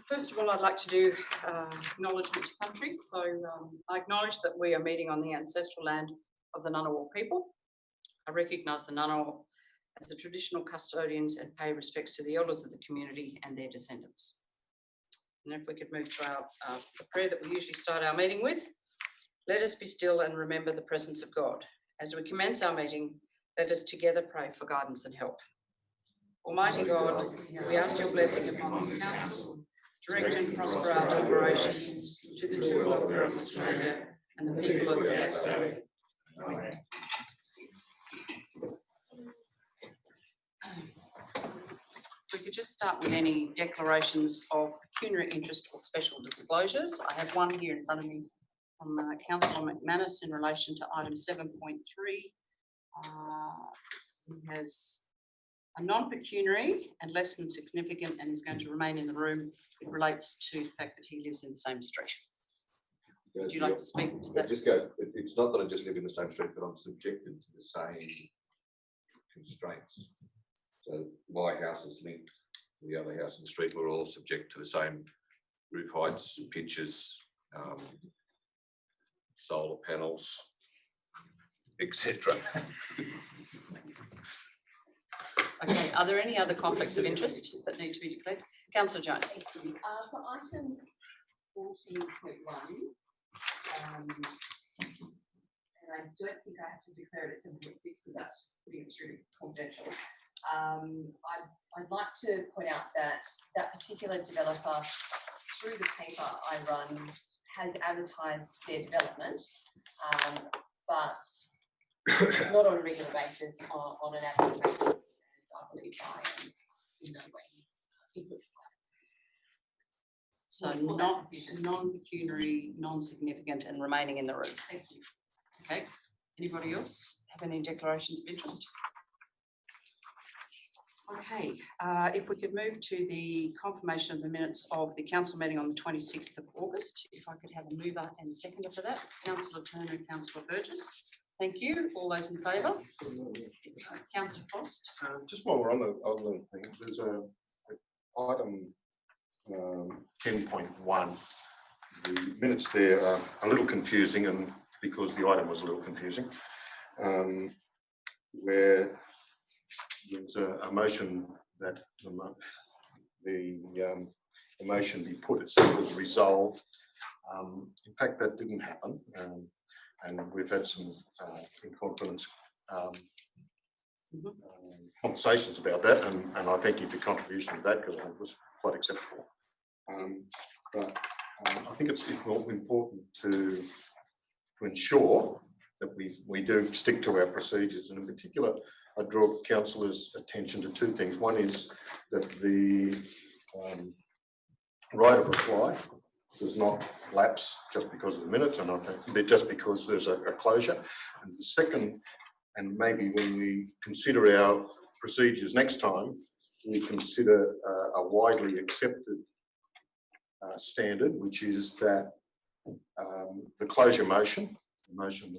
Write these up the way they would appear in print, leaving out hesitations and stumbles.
First of all, I'd like to do acknowledgement to country. So I acknowledge that we are meeting on the ancestral land of the Ngunnawal people. I recognise the Ngunnawal as the traditional custodians and pay respects to the elders of the community and their descendants. And if we could move to our the prayer that we usually start our meeting with. Let us be still and remember the presence of God. As we commence our meeting, let us together pray for guidance and help. Almighty God, we ask your blessing upon this council, direct and prosper our deliberations to the true welfare of Australia and the people of Yass. Amen. If we could just start with any declarations of pecuniary interest or special disclosures. I have one here in front of me from Councillor McManus in relation to item 7.3. He has a non-pecuniary and less than significant and is going to remain in the room. It relates to the fact that he lives in the same street. Would you like to speak to that? It's not that I just live in the same street, but I'm subjected to the same constraints. So my house is linked to the other house in the street. We're all subject to the same roof heights, pitches, solar panels, etc. Okay, are there any other conflicts of interest that need to be declared? Councillor Jones. For item 14.1, and I don't think I have to declare it at 7.6 because that's putting it through confidential. I'd like to point out that that particular developer, through the paper I run, has advertised their development, but not on a regular basis, on an ad hoc basis. I believe I am in no way influenced by it. So non-pecuniary, non-significant and remaining in the roof. Thank you. Okay, anybody else have any declarations of interest? Okay, if we could move to the confirmation of the minutes of the council meeting on the 26th of August. If I could have a mover and seconder for that. Councillor Turner and Councillor Burgess. Thank you. All those in favour? Councillor Frost. Just while we're on the thing, there's a item 10.1. The minutes there are a little confusing, and because the item was a little confusing, where there's a motion that the motion be put itself was resolved. In fact, that didn't happen. And we've had some in confidence conversations about that, and I thank you for your contribution to that because it was quite acceptable. But I think it's important to ensure that we do stick to our procedures, and in particular, I draw councillors' attention to two things. One is that the right of reply does not lapse just because of the minutes, and I think just because there's a closure. And the second, and maybe when we consider our procedures next time, we consider a widely accepted standard, which is that the closure motion, the motion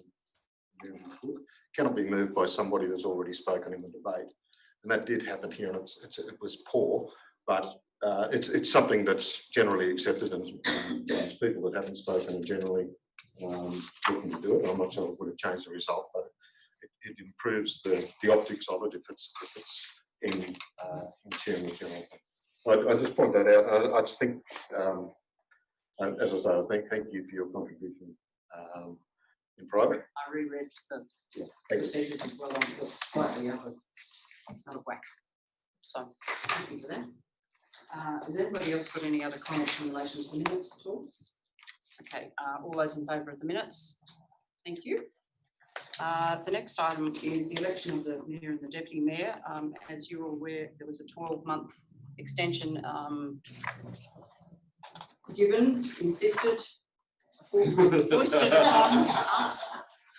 cannot be moved by somebody that's already spoken in the debate. And that did happen here, and it was poor, but it's something that's generally accepted, and people that haven't spoken are generally looking to do it. I'm not sure it would have changed the result, but it improves the optics of it if it's in chairman general. I just point that out. I just think, as I say, thank you for your contribution in private. I reread the procedures as well, and it was slightly out of whack. So thank you for that. Has anybody else got any other comments in relation to the minutes at all? Okay, all those in favour of the minutes? Thank you. The next item is the election of the Mayor and the Deputy Mayor. As you're aware, there was a 12-month extension given, insisted, foisted upon us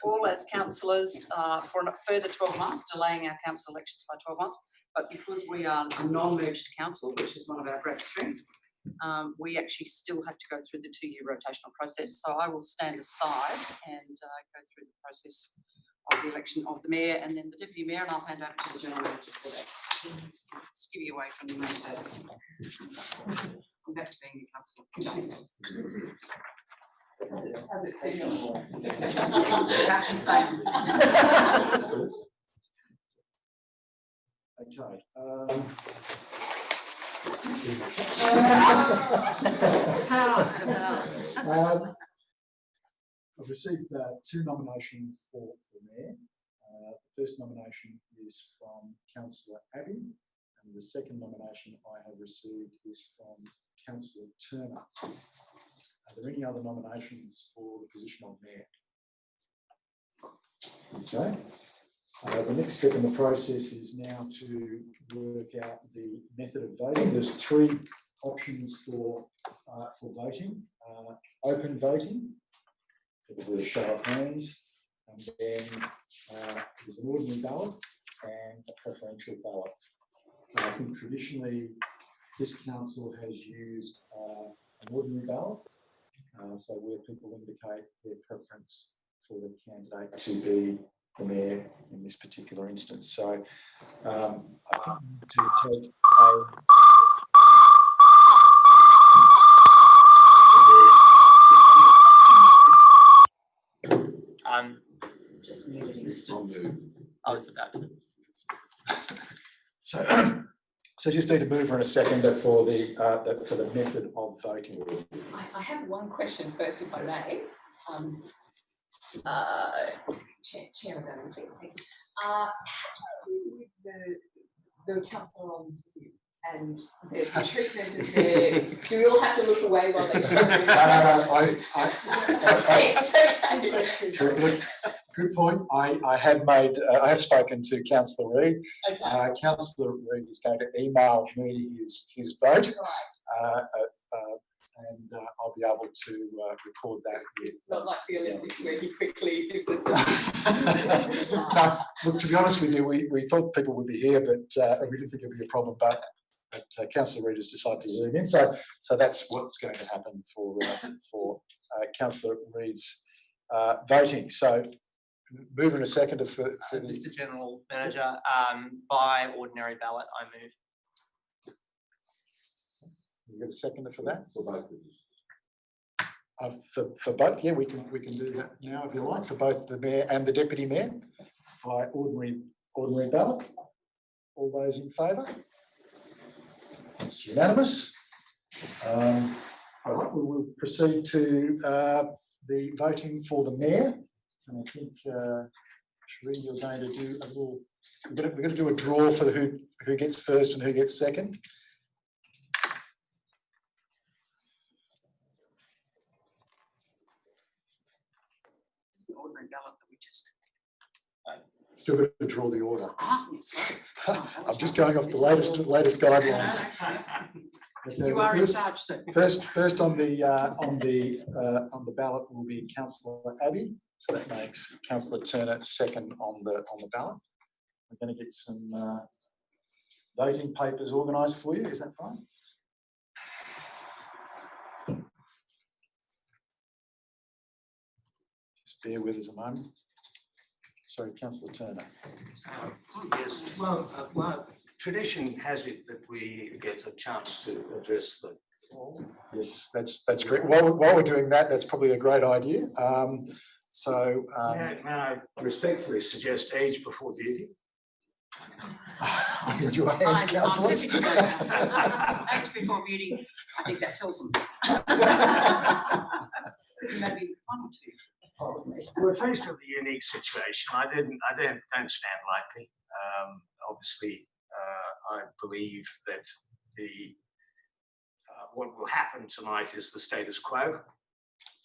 all as councillors for a further 12 months, delaying our council elections by 12 months. But because we are a non-merged council, which is one of our great strengths, we actually still have to go through the 2-year rotational process. So I will stand aside and go through the process of the election of the Mayor and then the Deputy Mayor, and I'll hand over to the General Manager for that. Skew away from the main table. back to being a councillor. Just How's it feel? about the same. Okay. I've received 2 nominations for mayor. The first nomination is from Councillor Abbey, and the second nomination I have received is from Councillor Turner. Are there any other nominations for the position of mayor? Okay. The next step in the process is now to work out the method of voting. There's 3 options for voting. Open voting, with a show of hands, and then there's an ordinary ballot and a preferential ballot. I think traditionally this council has used an ordinary ballot, so where people indicate their preference for the candidate to be the mayor in this particular instance. So I think we need to take just I was about to. So just need a mover and a seconder for the method of voting. I have one question first, if I may. Chair of the meeting, thank you. How do you deal with the councillor on Zoom and the treatment of their, do we all have to look away while they Yes, okay. Good point. I have spoken to Councillor Reid. Okay. Councillor Reid is going to email me his vote. Right. And I'll be able to record that. It's not like the Olympics where he quickly gives us a... No, look, to be honest with you, we thought people would be here, but we didn't think it'd be a problem. But Councillor Reid has decided to zoom in, so that's what's going to happen for Councillor Reid's voting. So, moving a second for the Mr. General Manager, by ordinary ballot, I move. You got a seconder for that? For both positions. For both, yeah, we can do that now if you like, for both the mayor and the deputy mayor by ordinary ballot. All those in favour? It's unanimous. All right, we will proceed to the voting for the mayor, and I think Sheree, you're going to do a little. We're going to do a draw for who gets first and who gets second. Ordinary ballot that we just. Still got to draw the order. Sorry. I'm just going off the latest guidelines. Okay, You are in charge, sir. First on the ballot will be Councillor Abbey, so that makes Councillor Turner second on the ballot. We're going to get some voting papers organised for you. Is that fine? Just bear with us a moment. Sorry, Councillor Turner. Yes, well, tradition has it that we get a chance to address the. Yes, that's great. While we're doing that, that's probably a great idea. May I respectfully suggest age before beauty? I need your hands, councillors. Age before beauty, I think that tells them. Maybe 1 or 2. Probably. We're faced with a unique situation. I don't stand lightly. Obviously, I believe that what will happen tonight is the status quo.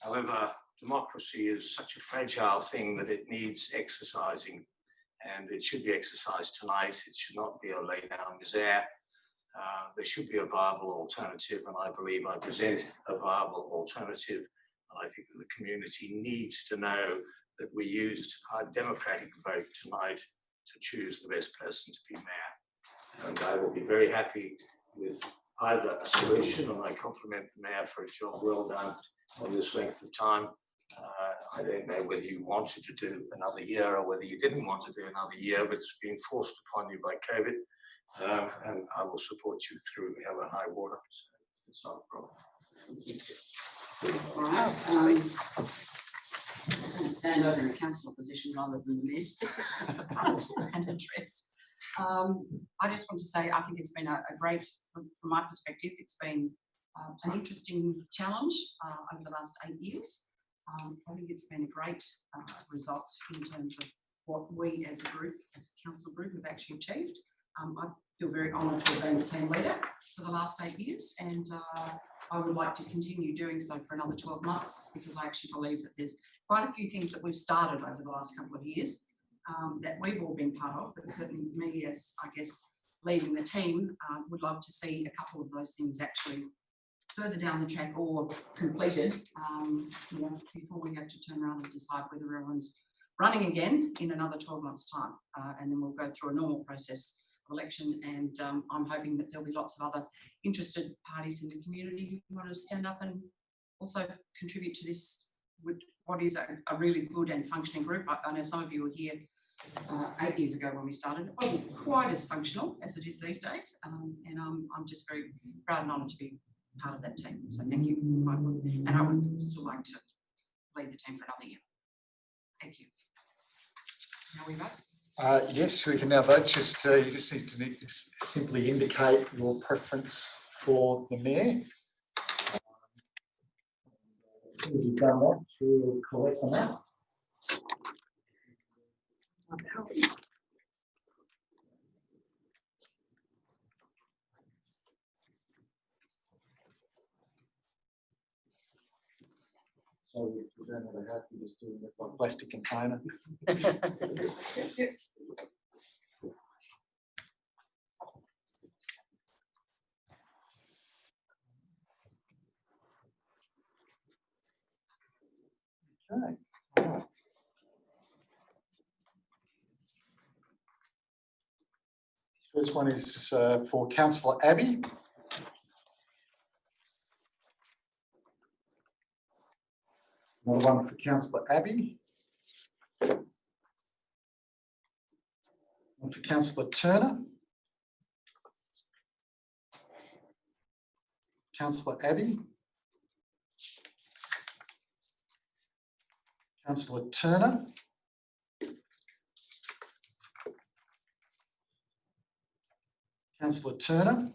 However, democracy is such a fragile thing that it needs exercising, and it should be exercised tonight. It should not be a lay down misère. There should be a viable alternative, and I believe I present a viable alternative. And I think that the community needs to know that we used our democratic vote tonight to choose the best person to be mayor. And I will be very happy with either a solution, and I compliment the mayor for a job well done on this length of time. I don't know whether you wanted to do another year or whether you didn't want to do another year, but it's been forced upon you by COVID. And I will support you through hell and high water. So It's not a problem. All right, I'm going to stand over in a councillor position rather than the mayor's and address. I just want to say I think it's been a great, from my perspective, it's been an interesting challenge over the last 8 years. I think it's been a great result in terms of what we as a group, as a council group, have actually achieved. I feel very honoured to have been the team leader for the last 8 years, and I would like to continue doing so for another 12 months, because I actually believe that there's quite a few things that we've started over the last couple of years that we've all been part of, but certainly me as, I guess, leading the team, would love to see a couple of those things actually further down the track or completed before we have to turn around and decide whether everyone's running again in another 12 months' time. And then we'll go through a normal process of election, and I'm hoping that there'll be lots of other interested parties in the community who want to stand up and also contribute to this, what is a really good and functioning group. I know some of you were here 8 years ago when we started. It wasn't quite as functional as it is these days, and I'm just very proud and honoured to be part of that team. So thank you. And I would still like to lead the team for another year. Thank you. Now we vote. Yes, we can now vote. Just you just need to simply indicate your preference for the mayor. As soon as you've done that, we'll collect them out. So we don't have a hat, we just do it with a plastic container. Okay. All right. First one is for Councillor Abbey. Another one for Councillor Abbey. One for Councillor Turner. Councillor Abbey. Councillor Turner. Councillor Turner.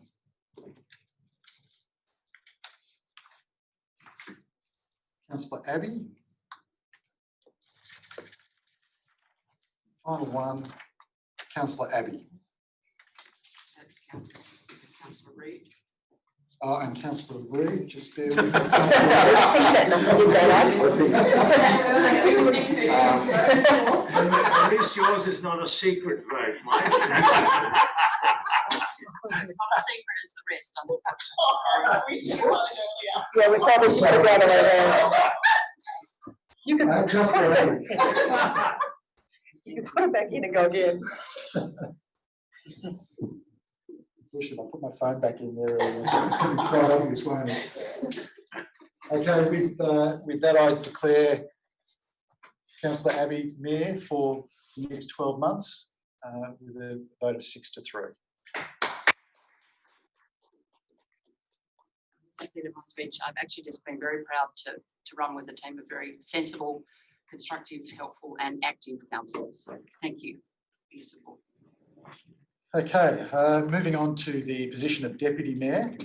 Councillor Abbey. Final one, Councillor Abbey. Councillor Reid. And Councillor Reid, just bear with me. At least yours is not a secret vote, Mike. It's not as secret as the rest, unfortunately. Yeah, we probably should have got away there. You can, Councillor Abbey. you can put it back in and go again. Unfortunately, I put my phone back in there. It'll be quite obvious, won't it? Okay, with that, I declare Councillor Abbey Mayor for the next 12 months with a vote of 6-3. As I said in my speech, I've actually just been very proud to run with a team of very sensible, constructive, helpful and active councillors. So thank you for your support. Okay, moving on to the position of Deputy Mayor.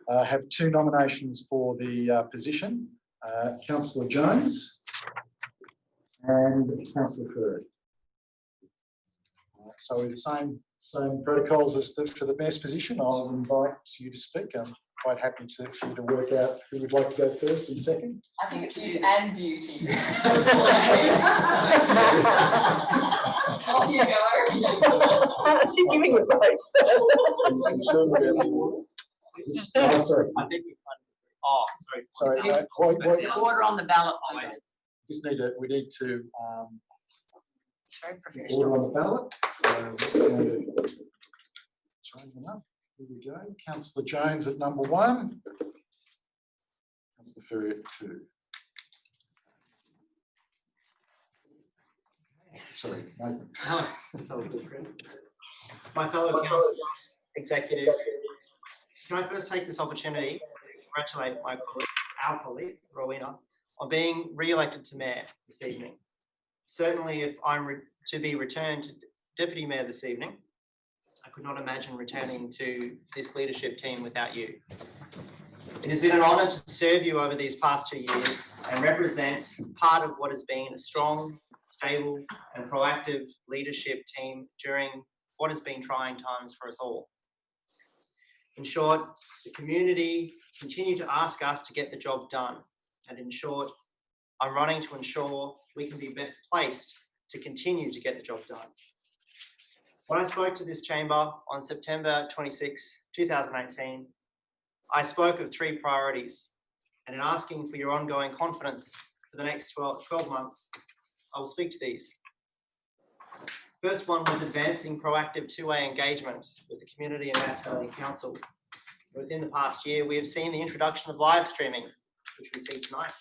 I have two nominations for the position, Councillor Jones and Councillor Furred. So with the same protocols as for the Mayor's position, I'll invite you to speak. I'm quite happy for you to work out who would like to go first and second. I think it's youth and beauty. Off you go. She's giving you both. Oh, sorry. I think we Sorry. The order on the ballot. We need to It's very professional. order on the ballot. So we're just going to change them up. Here we go. Councillor Jones at number 1. Councillor Furrier at 2. Sorry, Nathan. My fellow councillors, executive, can I first take this opportunity congratulate our colleague, Rowena, on being re-elected to Mayor this evening. Certainly, if I'm to be returned to Deputy Mayor this evening, I could not imagine returning to this leadership team without you. It has been an honour to serve you over these past 2 years and represent part of what has been a strong, stable and proactive leadership team during what has been trying times for us all. In short, the community continue to ask us to get the job done. And in short, I'm running to ensure we can be best placed to continue to get the job done. When I spoke to this chamber on September 26, 2018, I spoke of 3 priorities, and in asking for your ongoing confidence for the next 12 months, I will speak to these. First one was advancing proactive two-way engagement with the community and Yass Valley Council. Within the past year, we have seen the introduction of live streaming, which we see tonight,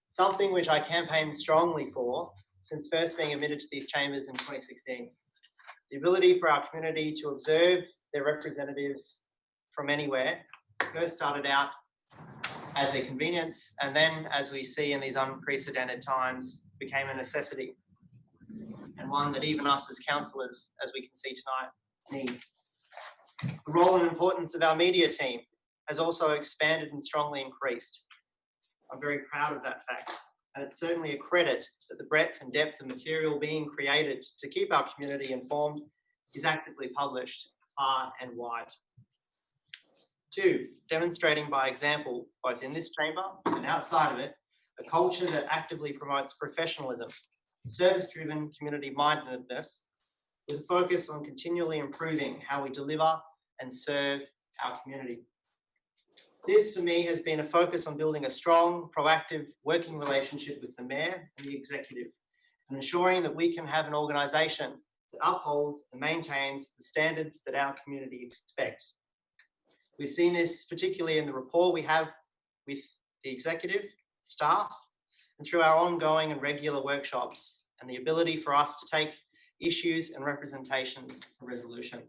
something which I campaigned strongly for since first being admitted to these chambers in 2016. The ability for our community to observe their representatives from anywhere first started out as a convenience, and then, as we see in these unprecedented times, became a necessity, and one that even us as councillors, as we can see tonight, needs. The role and importance of our media team has also expanded and strongly increased. I'm very proud of that fact, and it's certainly a credit that the breadth and depth of material being created to keep our community informed is actively published far and wide. 2, demonstrating by example, both in this chamber and outside of it, a culture that actively promotes professionalism, service-driven community-mindedness, with a focus on continually improving how we deliver and serve our community. This, for me, has been a focus on building a strong, proactive working relationship with the Mayor and the Executive, and ensuring that we can have an organisation that upholds and maintains the standards that our community expect. We've seen this particularly in the rapport we have with the Executive, staff, and through our ongoing and regular workshops, and the ability for us to take issues and representations for resolution.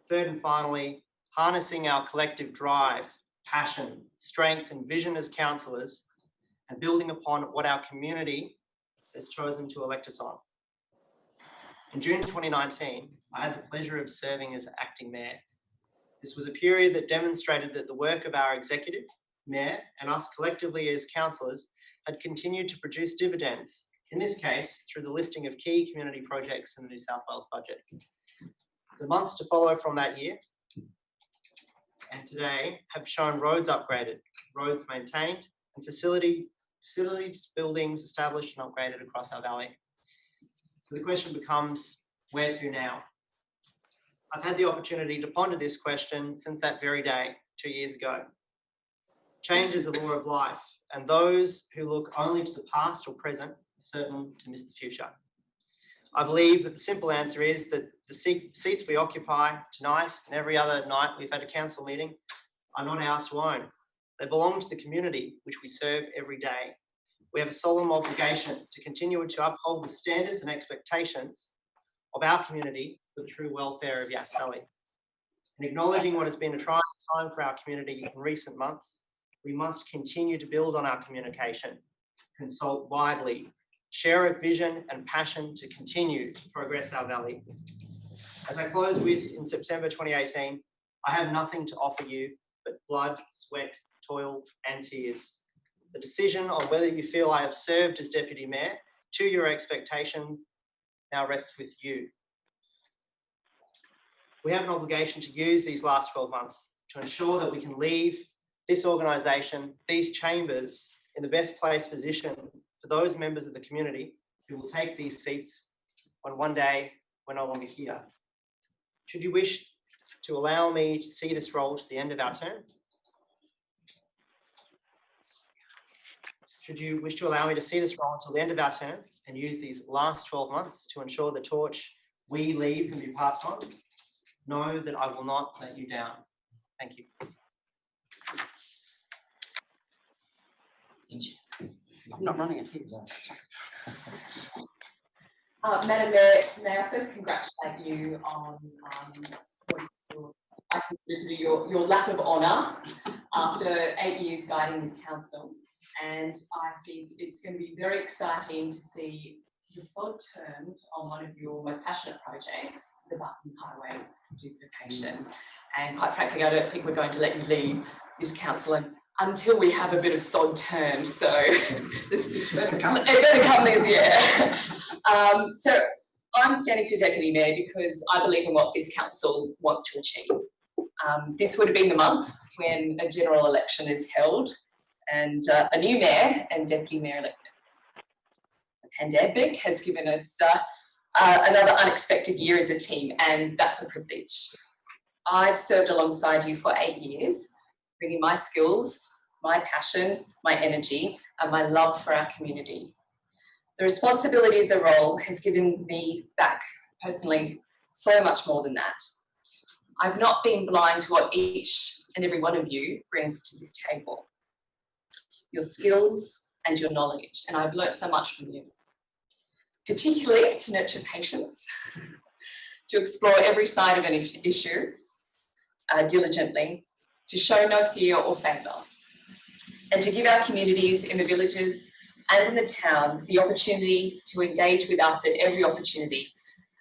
Third and finally, harnessing our collective drive, passion, strength and vision as councillors, and building upon what our community has chosen to elect us on. In June 2019, I had the pleasure of serving as acting mayor. This was a period that demonstrated that the work of our executive, mayor, and us collectively as councillors had continued to produce dividends, in this case through the listing of key community projects in the New South Wales budget. The months to follow from that year and today have shown roads upgraded, roads maintained, and facilities, buildings established and upgraded across our valley. So the question becomes, where to now? I've had the opportunity to ponder this question since that very day, 2 years ago. Change is the law of life, and those who look only to the past or present are certain to miss the future. I believe that the simple answer is that the seats we occupy tonight and every other night we've had a council meeting are not ours to own. They belong to the community which we serve every day. We have a solemn obligation to continue to uphold the standards and expectations of our community for the true welfare of Yass Valley. And acknowledging what has been a trying time for our community in recent months, we must continue to build on our communication, consult widely, share a vision and passion to continue to progress our valley. As I close with, in September 2018, I have nothing to offer you but blood, sweat, toil and tears. The decision on whether you feel I have served as Deputy Mayor to your expectation now rests with you. We have an obligation to use these last 12 months to ensure that we can leave this organisation, these chambers, in the best placed position for those members of the community who will take these seats when one day we're no longer here. Should you wish to allow me to see this role to the end of our term? Should you wish to allow me to see this role until the end of our term and use these last 12 months to ensure the torch we leave can be passed on, know that I will not let you down. Thank you. I'm not running it here. Madam Mayor, may I first congratulate you on what is still, I consider to be your lack of honour after 8 years guiding this council, and I think it's going to be very exciting to see the sod turned on one of your most passionate projects, the Barton Highway duplication. And quite frankly, I don't think we're going to let you leave this council until we have a bit of sod turned. So it better come this year. So I'm standing for Deputy Mayor because I believe in what this council wants to achieve. This would have been the month when a general election is held and a new mayor and deputy mayor elected. The pandemic has given us another unexpected year as a team, and that's a privilege. I've served alongside you for 8 years, bringing my skills, my passion, my energy, and my love for our community. The responsibility of the role has given me back personally so much more than that. I've not been blind to what each and every one of you brings to this table. Your skills and your knowledge, and I've learnt so much from you. Particularly to nurture patience, to explore every side of an issue diligently, to show no fear or favour, and to give our communities in the villages and in the town the opportunity to engage with us at every opportunity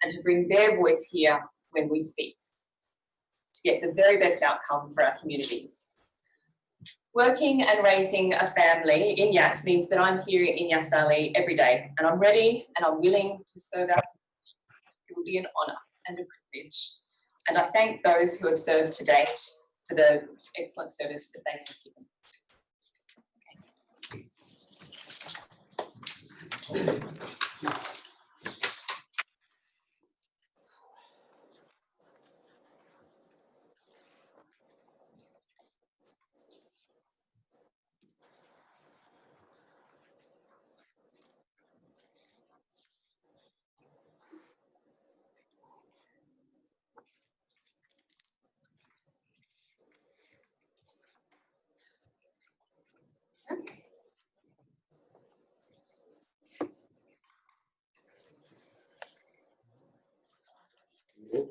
and to bring their voice here when we speak, to get the very best outcome for our communities. Working and raising a family in Yass means that I'm here in Yass Valley every day, and I'm ready and I'm willing to serve our community. It will be an honour and a privilege. And I thank those who have served to date for the excellent service that they have given.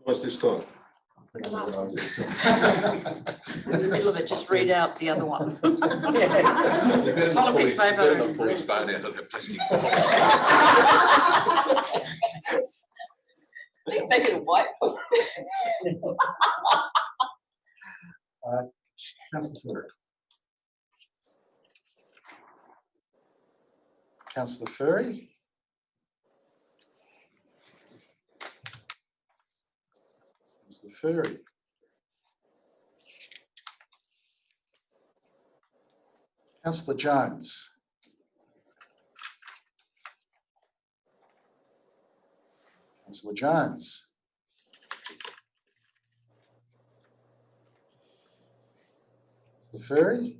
What's this time? In the middle of it, just read out the other one. It's not a piece of paper. Better not pull his phone out of that plastic box. Please make it a white book. Councillor Ferry. Councillor Ferry. Councillor Ferry. Councillor Jones. Councillor Jones. Councillor Ferry.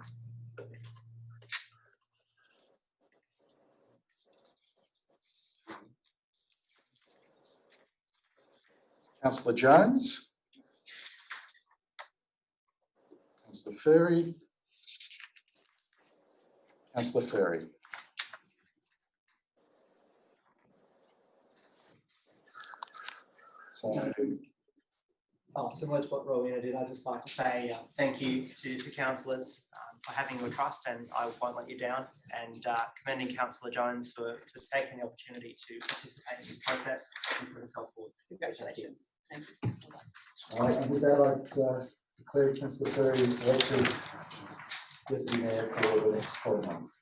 Councillor Jones. Councillor Ferry. Councillor Ferry. So, Similar to what Rowena did, I'd just like to say thank you to the councillors for having your trust, and I won't let you down, and commending Councillor Jones for taking the opportunity to participate in this process and put herself forward. Congratulations. Thank you. and with that, I'd declare Councillor Ferry elected Deputy Mayor for the next 12 months.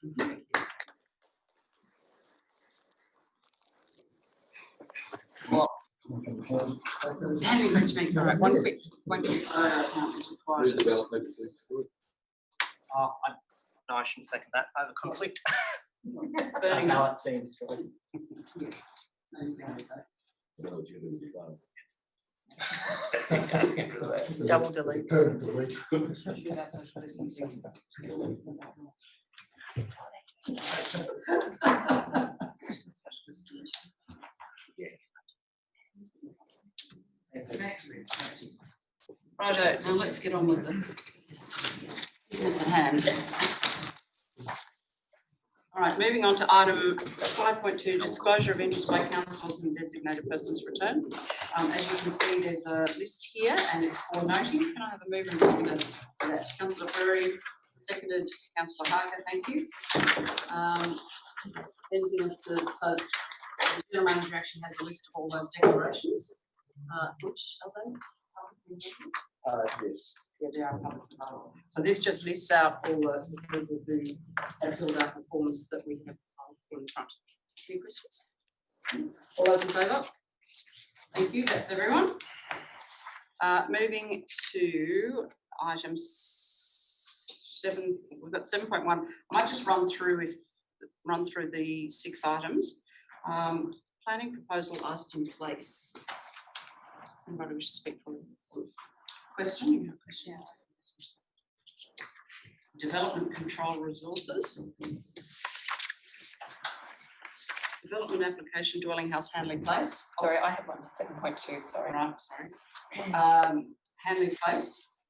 Handing back to me. All right, one quick photo account is required. Redevelopment. No, I shouldn't second that. I have a conflict. Burning Now up. it's being destroyed. No, you can say. Double delete. Permanent delete. Should have social distancing. Social distancing. Righto, now let's get on with the business at hand. Yes. All right, moving on to item 5.2, disclosure of interest by councillors and designated persons return. As you can see, there's a list here and it's for noting. Can I have a mover and seconder for that? Councillor Furry, seconded Councillor Harker, thank you. Anything else to, so the general manager actually has a list of all those declarations, which are they? Yes. Yeah, they are public available. So this just lists out all the people who have filled out the forms that we have in front. Any questions? All those in favour? Thank you, that's everyone. Moving to item 7, we've got 7.1. I might just run through the 6 items. Planning proposal Aston Place. Somebody wish to speak for question? You have a question? Development control resources. Development application dwelling house Hanley Place. Sorry, I have one to 7.2, sorry. Right, sorry. Hanley Place.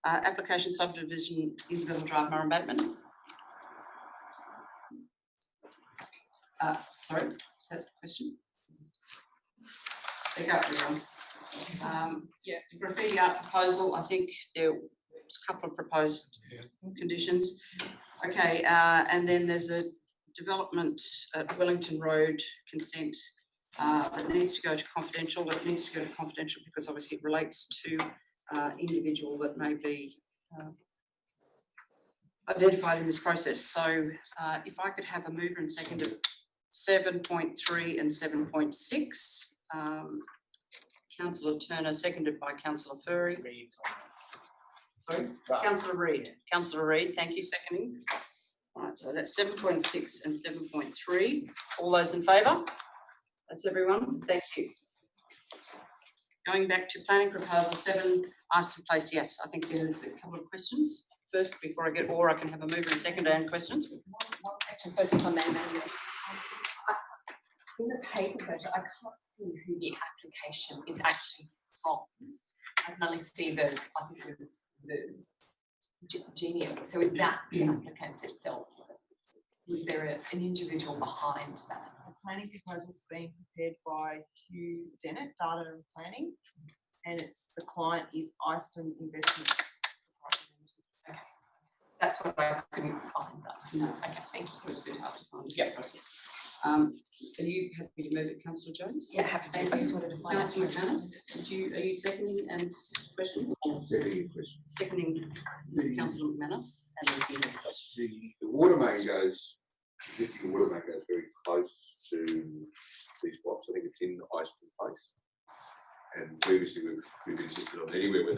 Application subdivision Isabella Drive, Murray Bateman. Sorry, is that the question? There you go, everyone. Yeah. The graffiti art proposal, I think there was a couple of proposed conditions. Okay, and then there's a development at Wellington Road consent that needs to go to confidential. It needs to go to confidential because obviously it relates to individual that may be identified in this process. So if I could have a mover and second of 7.3 and 7.6. Councillor Turner, seconded by Councillor Furry. Sorry, Councillor Reid. Councillor Reid, thank you, seconding. All right, so that's 7.6 and 7.3. All those in favour? That's everyone. Thank you. Going back to planning proposal 7, Aston Place, yes. I think there's a couple of questions first before I get, or I can have a mover and second and questions. One question first, if I may. In the paper version, I can't see who the application is actually from. I can only see I think it was the Genius. So is that the applicant itself? Was there an individual behind that? The planning proposal is being prepared by Hugh Dennett, Data and Planning, and the client is Easton Investments. Okay. That's what I couldn't find that. So, okay, thank you. It's a bit hard to find. Yeah. Are you happy to move it, Councillor Jones? Yeah, happy to. I just wanted to find out. Councillor McManus, are you seconding and questioning? Seconding question. Seconding Councillor McManus, and then he has a question. The water main goes, the water main goes very close to these blocks. I think it's in Easton Place. And previously we've insisted on anywhere where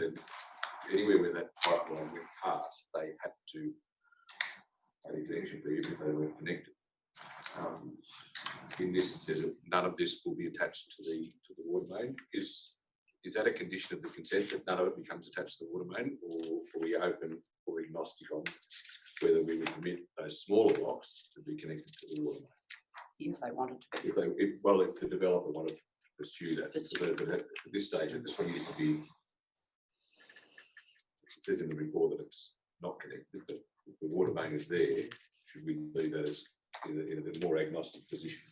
that pipeline went past, they had to pay connection fee if they weren't connected. In this, it says that none of this will be attached to the water main. Is that a condition of the consent that none of it becomes attached to the water main, or are we open or agnostic on whether we would permit those smaller blocks to be connected to the water main? If they wanted to be. If the developer wanted to pursue that, but at this stage, it just needs to be. It says in the report that it's not connected, but if the water main is there, should we leave that as in a more agnostic position?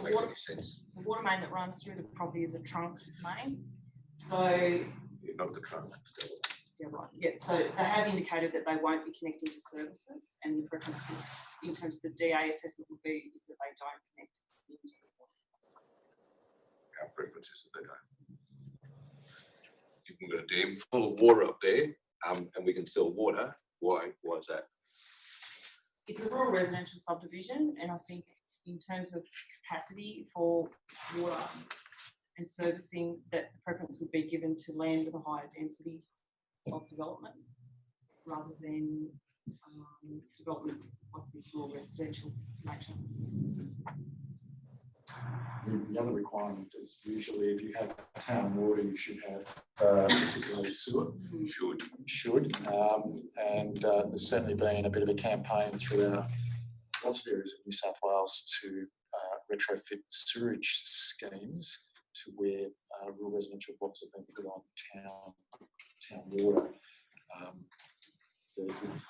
Makes any sense. The water main that runs through the property is a trunk main. So Yeah, not the trunk. yeah, so they have indicated that they won't be connecting to services, and the preference in terms of the DA assessment would be is that they don't connect into the water. Our preference is that they don't. If we've got a dam full of water up there, and we can sell water, why is that? It's a rural residential subdivision, and I think in terms of capacity for water and servicing, that the preference would be given to land with a higher density of development rather than developments like this rural residential nature. The other requirement is usually if you have town water, you should have particularly sewer. Should. And there's certainly been a bit of a campaign throughout lots of areas of New South Wales to retrofit sewerage schemes to where rural residential blocks have been put on town water.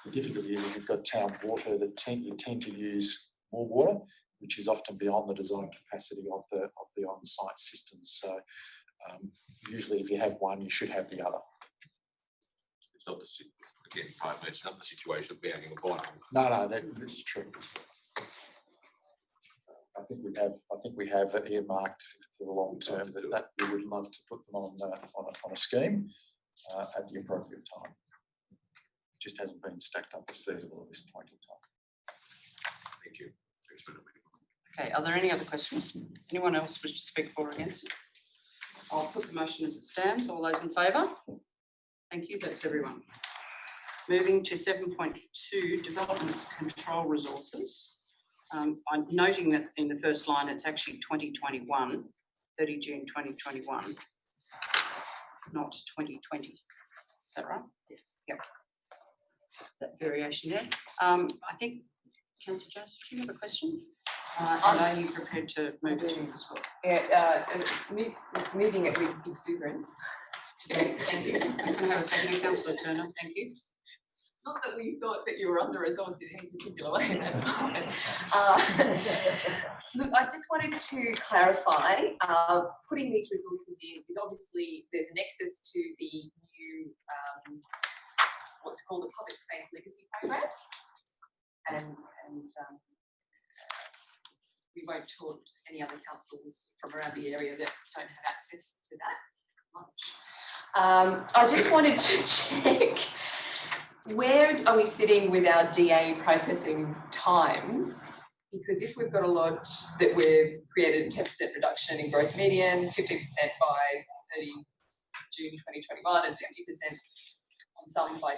the difficulty is that you've got town water that tend to use more water, which is often beyond the design capacity of the on-site systems. So usually if you have one, you should have the other. It's not again, it's not the situation of banning or buying. No, that's true. I think we have earmarked for the long term that we would love to put them on a scheme at the appropriate time. It just hasn't been stacked up as feasible at this point in time. Thank you. Thanks for the meeting. Okay, are there any other questions? Anyone else wish to speak for or against it? I'll put the motion as it stands. All those in favour? Thank you, that's everyone. Moving to 7.2, development control resources. I'm noting that in the first line, it's actually 2021, 30 June 2021, not 2020. Is that right? Yes. Yep. Just that variation there. I think, Councillor Jones, did you have a question? Are you prepared to move to as well? Yeah, moving it with exuberance today. Thank you. Can I have a second, Councillor Turner? Thank you. Not that we thought that you were under-resourced in any particular way, that's fine. Look, I just wanted to clarify, putting these resources in is obviously, there's a nexus to the new, what's called the Public Space Legacy Program. And we won't taunt any other councils from around the area that don't have access to that much. I just wanted to check, where are we sitting with our DA processing times? Because if we've got a lot that we've created a 10% reduction in gross median, 50% by 30 June 2021 and 50% on some by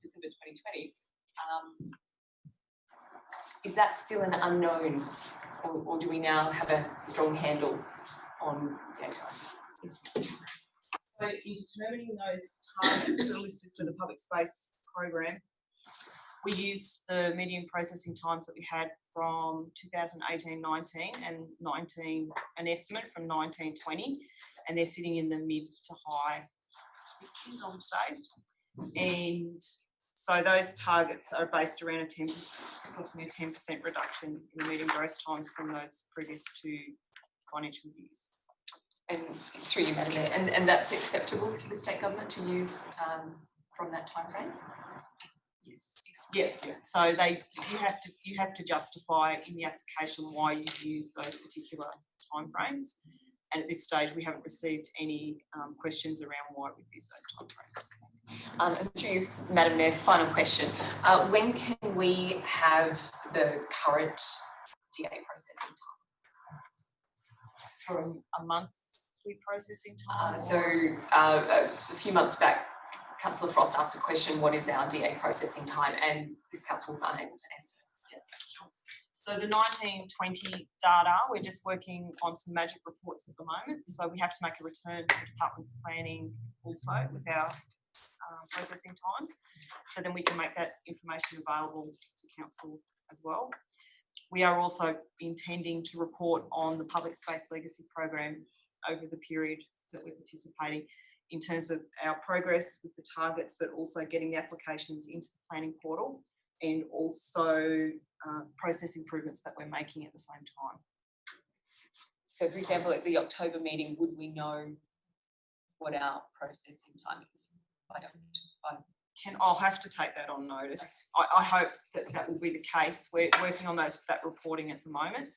December 2020, is that still an unknown, or do we now have a strong handle on DA time? So in determining those targets that are listed for the public space program, we used the median processing times that we had from 2018-19 and an estimate from 19-20, and they're sitting in the mid to high 60s, I would say. And so those targets are based around approximately a 10% reduction in the median gross times from those previous two financial years. And through you, Madam Mayor, and that's acceptable to the state government to use from that time frame? Yes. Yeah. So you have to justify in the application why you use those particular timeframes. And at this stage, we haven't received any questions around why we've used those timeframes. And through you, Madam Mayor, final question. When can we have the current DA processing time? For a monthly processing time? A few months back, Councillor Frost asked a question, what is our DA processing time? And this council was unable to answer. Yeah, sure. So the 1920 data, we're just working on some magic reports at the moment. So we have to make a return to the Department of Planning also with our processing times. So then we can make that information available to council as well. We are also intending to report on the Public Space Legacy Program over the period that we're participating in terms of our progress with the targets, but also getting the applications into the planning portal and also process improvements that we're making at the same time. So, for example, at the October meeting, would we know what our processing time is? I'll have to take that on notice. I hope that will be the case. We're working on that reporting at the moment,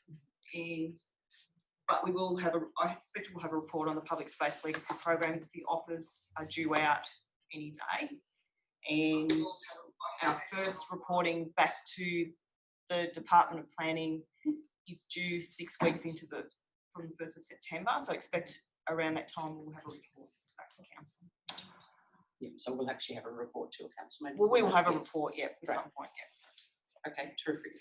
but I expect we'll have a report on the Public Space Legacy Program. The offers are due out any day, and our first reporting back to the Department of Planning is due 6 weeks from the 1st of September. So expect around that time we'll have a report back to council. Yeah, so we'll actually have a report to a council meeting. Well, we will have a report, yeah, at some point, yeah. Okay, terrific.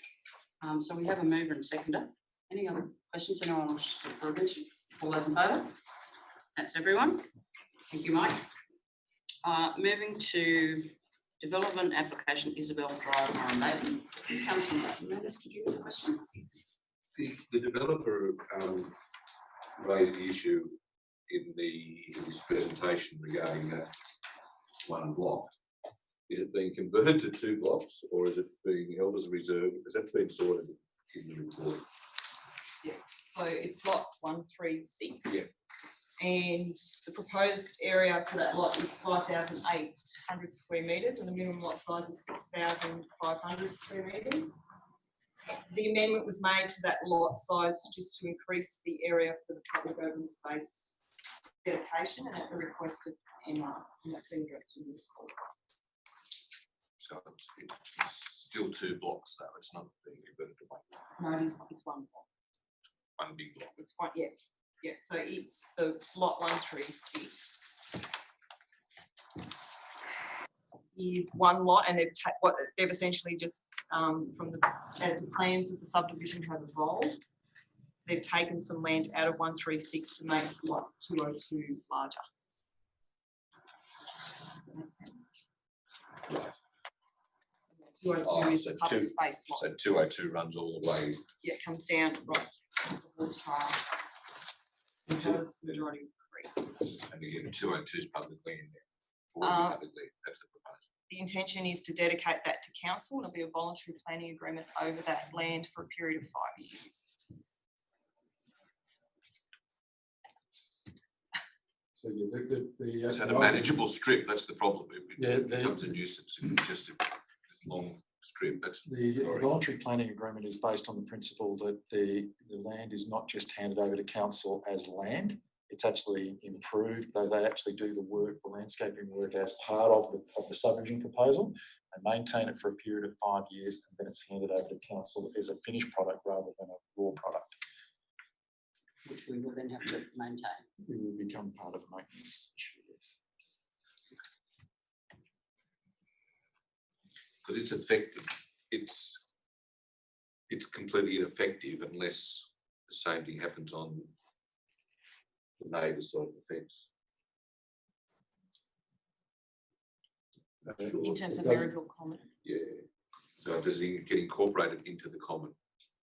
So we have a mover and seconder. Any other questions? Anyone wish to speak for or against? All those in favour? That's everyone. Thank you, Mike. Moving to development application Isabel Drive, Murray. Councillor Mendes, did you have a question? The developer raised the issue in his presentation regarding that one block, Is it being converted to 2 blocks, or is it being held as a reserve? Has that been sorted in the report? Yeah, so it's lot 136. Yeah. And the proposed area for that lot is 5,800 square metres, and the minimum lot size is 6,500 square metres. The amendment was made to that lot size just to increase the area for the public open space dedication, and at the request of Emma, and that's been addressed in the report. So it's still 2 blocks though, it's not being converted to one. No, it's one block. One big block. It's one, yeah, yeah. So it's the lot 136 is one lot, and they've essentially just from the as the plans of the subdivision have evolved, they've taken some land out of 136 to make lot 202 larger. That makes sense. Right. 202 is so the public two- space lot. So 202 runs all the way. Yeah, it comes down right to the horse trial. Which has the majority of the creek. And again, 202 is public land there. Public land, that's the proposal. The intention is to dedicate that to council, and it'll be a voluntary planning agreement over that land for a period of 5 years. So yeah, the So the manageable strip, that's the problem. Yeah, It becomes a nuisance if it's just this long strip. That's The voluntary planning agreement is based on the principle that the land is not just handed over to council as land, it's actually improved, though they actually do the work, the landscaping work as part of the subdivision proposal and maintain it for a period of 5 years, and then it's handed over to council as a finished product rather than a raw product. Which we will then have to maintain. It will become part of the maintenance issue, yes. because it's effective. It's completely ineffective unless the same thing happens on the neighbour's side of the fence. In terms of It doesn't- Maryville Common. Yeah, so does it get incorporated into the common?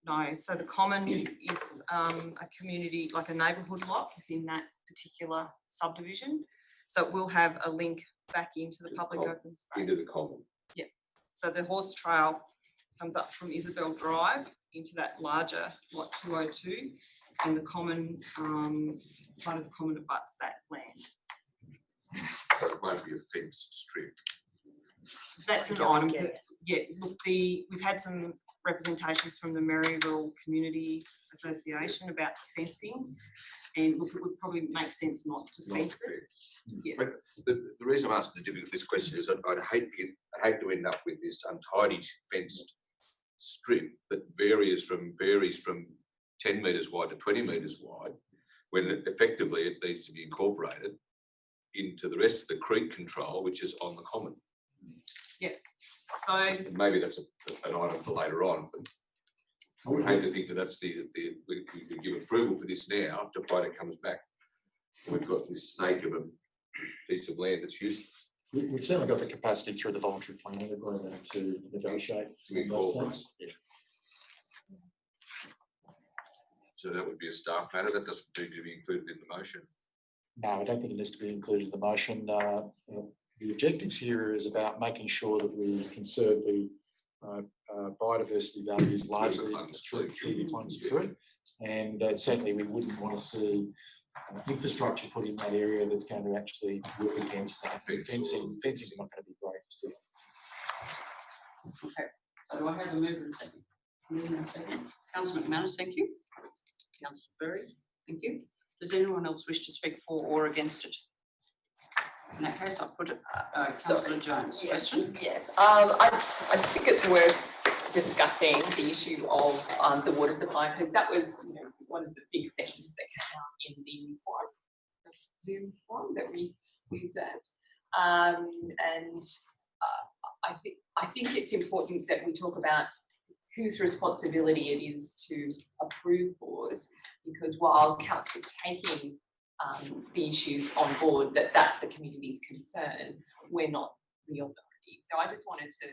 No, so the common is a community, like a neighbourhood lot within that particular subdivision. So it will have a link back into the public open space. Into the common. Yeah, so the horse trail comes up from Isabel Drive into that larger lot 202, and the common, part of the common abuts that land. So it won't be a fenced strip. That's an item, that- yeah, look, we've had some representations from the Maryville Community Association about fencing, and look, it would probably make sense not to Not fence it. fenced. Yeah. But the reason I'm asking this question is I'd hate to end up with this untidy fenced strip that varies from 10 metres wide to 20 metres wide, when effectively it needs to be incorporated into the rest of the creek control, which is on the common. So And maybe that's an item for later on, but I would hate to think that that's we give approval for this now to find it comes back. We've got this snake of a piece of land that's useless. We've certainly got the capacity through the voluntary planning agreement to negotiate We on those incorporate. points. Yeah. So that would be a staff matter. That doesn't need to be included in the motion. No, I don't think it needs to be included in the motion. The objectives here is about making sure that we conserve the biodiversity values largely through the climate through. And certainly we wouldn't want to see infrastructure put in that area that's going to actually work against that. Fencing is not going to be great. Okay, so do I have a mover and second? Mover and second. Councillor McManus, thank you. Councillor Berry, thank you. Does anyone else wish to speak for or against it? In that case, I'll put it, Councillor Jones, question? Yes, I just think it's worth discussing the issue of the water supply, because that was, you know, one of the big themes that came out in the forum, Zoom forum that we observed. I think it's important that we talk about whose responsibility it is to approve bores, because while council is taking the issues on board, that's the community's concern, we're not the authority. So I just wanted to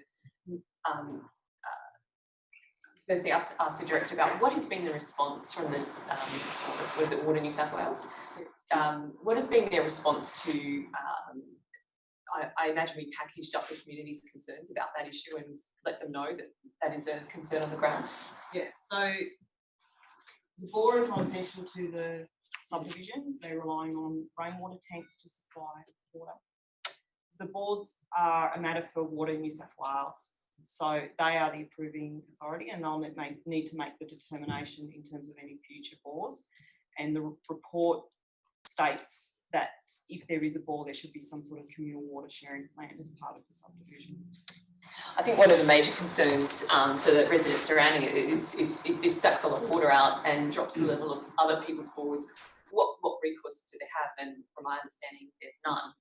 firstly ask the director about what has been the response from the, was it Water New South Wales? What has been their response to I imagine we packaged up the community's concerns about that issue and let them know that that is a concern on the ground. Yeah, so the bore is not essential to the subdivision. They're relying on rainwater tanks to supply water. The bores are a matter for Water New South Wales. So they are the approving authority and they'll need to make the determination in terms of any future bores. And the report states that if there is a bore, there should be some sort of communal water sharing plan as part of the subdivision. I think one of the major concerns for the residents surrounding it is if this sucks a lot of water out and drops the level of other people's bores, what recourse do they have? And from my understanding, there's none.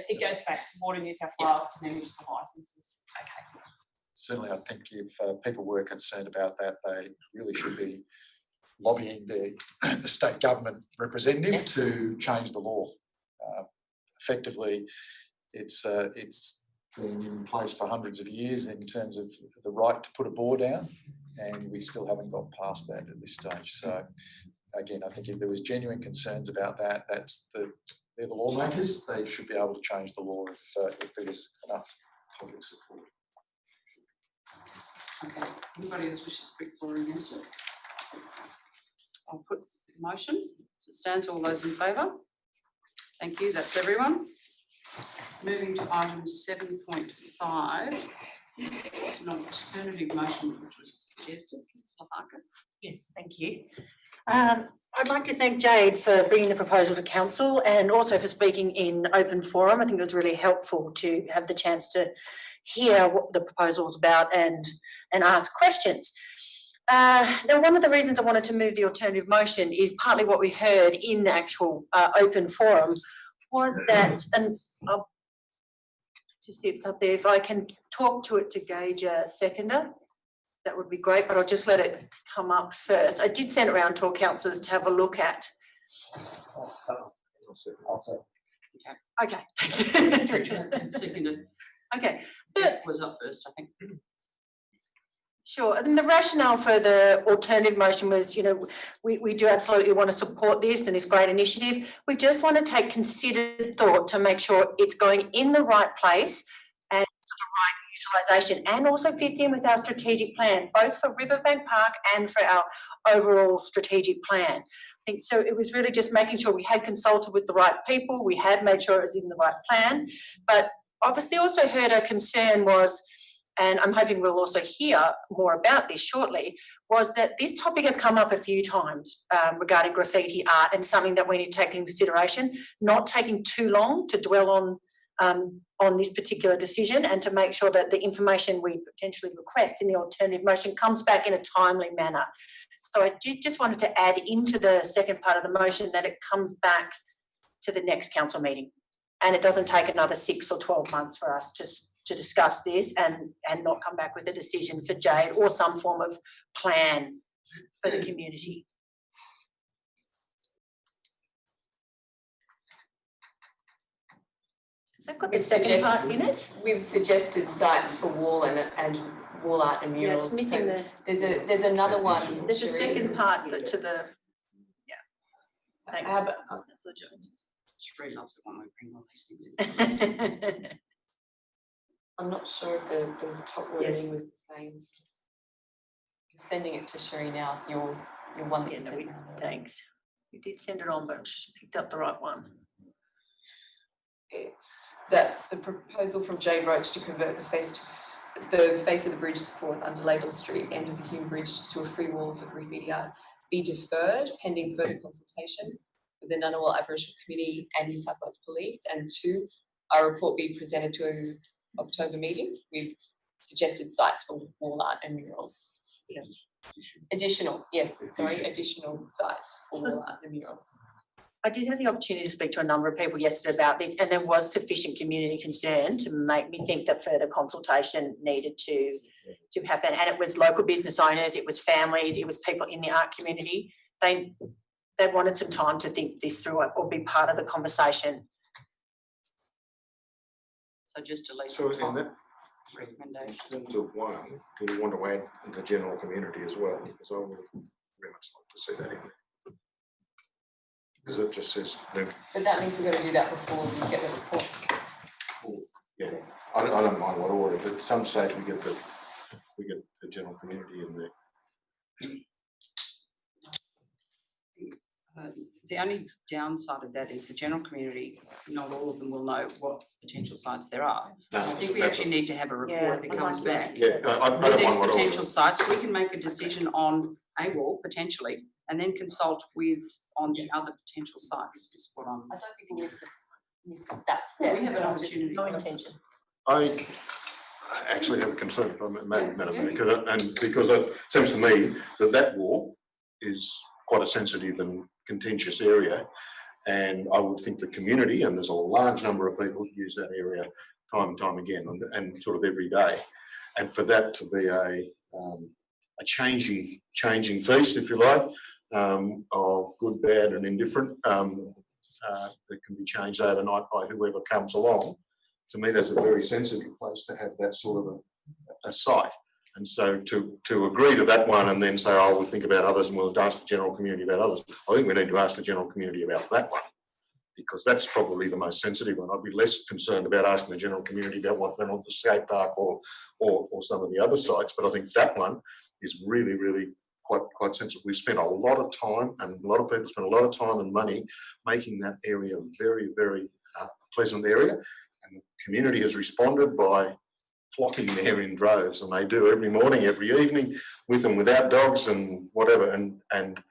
It goes back to Water New South Wales to manage the licences. Okay. Certainly, I think if people were concerned about that, they really should be lobbying the state government representative Yes. to change the law. Effectively, it's been in place for hundreds of years in terms of the right to put a bore down, and we still haven't got past that at this stage. So, again, I think if there was genuine concerns about that, they're the lawmakers. They should be able to change the law if there was enough public support. Okay, anybody else wishes to speak for or against it? I'll put the motion. As it stands, all those in favour? Thank you, that's everyone. Moving to item 7.5. It's an alternative motion which was suggested. Councillor Harker. Yes, thank you. I'd like to thank Jade for bringing the proposal to council and also for speaking in open forum. I think it was really helpful to have the chance to hear what the proposal is about and ask questions. Now, one of the reasons I wanted to move the alternative motion is partly what we heard in the actual open forum was that, and I'll just see if it's up there, if I can talk to it to gauge a seconder. That would be great, but I'll just let it come up first. I did send it around to all councillors to have a look at. Okay. Seconded. Okay. That was up first, I think. Sure, and the rationale for the alternative motion was, we do absolutely want to support this and this great initiative. We just want to take considered thought to make sure it's going in the right place and for the right utilisation, and also fits in with our strategic plan, both for Riverbank Park and for our overall strategic plan. I think so. It was really just making sure we had consulted with the right people, we had made sure it was in the right plan, but obviously also heard a concern was, and I'm hoping we'll also hear more about this shortly, was that this topic has come up a few times regarding graffiti art, and something that we need to take into consideration, not taking too long to dwell on this particular decision, and to make sure that the information we potentially request in the alternative motion comes back in a timely manner. So I just wanted to add into the second part of the motion that it comes back to the next council meeting, and it doesn't take another 6 or 12 months for us to discuss this and not come back with a decision for Jade or some form of plan for the community. So I've got the second part in it. With suggested sites for wall and wall art and murals. Yeah, it's missing So there's another one. There's a second part to the, yeah. Thanks. Sheree loves it when we bring all these things in. I'm not sure if the top wording Yes. was the same. Just sending it to Sheree now, your one that you Yeah, no, sent. thanks. You did send it on, but she picked up the right one. It's that the proposal from Jade Roach to convert the face of the bridge support under Labour Street, end of the Hume Bridge, to a free wall for graffiti art be deferred pending further consultation with the Ngunnawal Aboriginal Community and New South Wales Police, and 2, our report be presented to an October meeting with suggested sites for wall art and murals. Additional sites for wall art and murals. I did have the opportunity to speak to a number of people yesterday about this, and there was sufficient community concern to make me think that further consultation needed to happen. And it was local business owners, it was families, it was people in the art community. They wanted some time to think this through or be part of the conversation. So just to leave So the in top that, recommendation. in terms of one, do we want to add the general community as well? Because I would very much like to see that in there. Because it just says, But that means we've got to do that before we get the report. Yeah, I don't mind what order, but at some stage we get the general community in there. The only downside of that is the general community, not all of them will know what potential sites there are. No, I think we that's actually need to have a report that comes back. Yeah, I With don't these mind what potential order. sites, we can make a decision on a wall potentially, and then consult with on the other potential sites is what I'm. I don't think we miss that step. We have an It's just opportunity. No intention. I actually have a concern, if I may, Madam Mayor, because it seems to me that wall is quite a sensitive and contentious area, and I would think the community, and there's a large number of people who use that area time and time again, and sort of every day, and for that to be a changing feast, if you like, of good, bad, and indifferent, that can be changed overnight by whoever comes along. To me, that's a very sensitive place to have that sort of a site. And so to agree to that one and then say, oh, we'll think about others and we'll ask the general community about others, I think we need to ask the general community about that one, because that's probably the most sensitive one. I'd be less concerned about asking the general community about what went on the skate park or some of the other sites, but I think that one is really, really quite sensitive. We've spent a lot of time, and a lot of people spend a lot of time and money making that area a very, very pleasant area, and the community has responded by flocking there in droves, and they do every morning, every evening, with and without dogs and whatever, and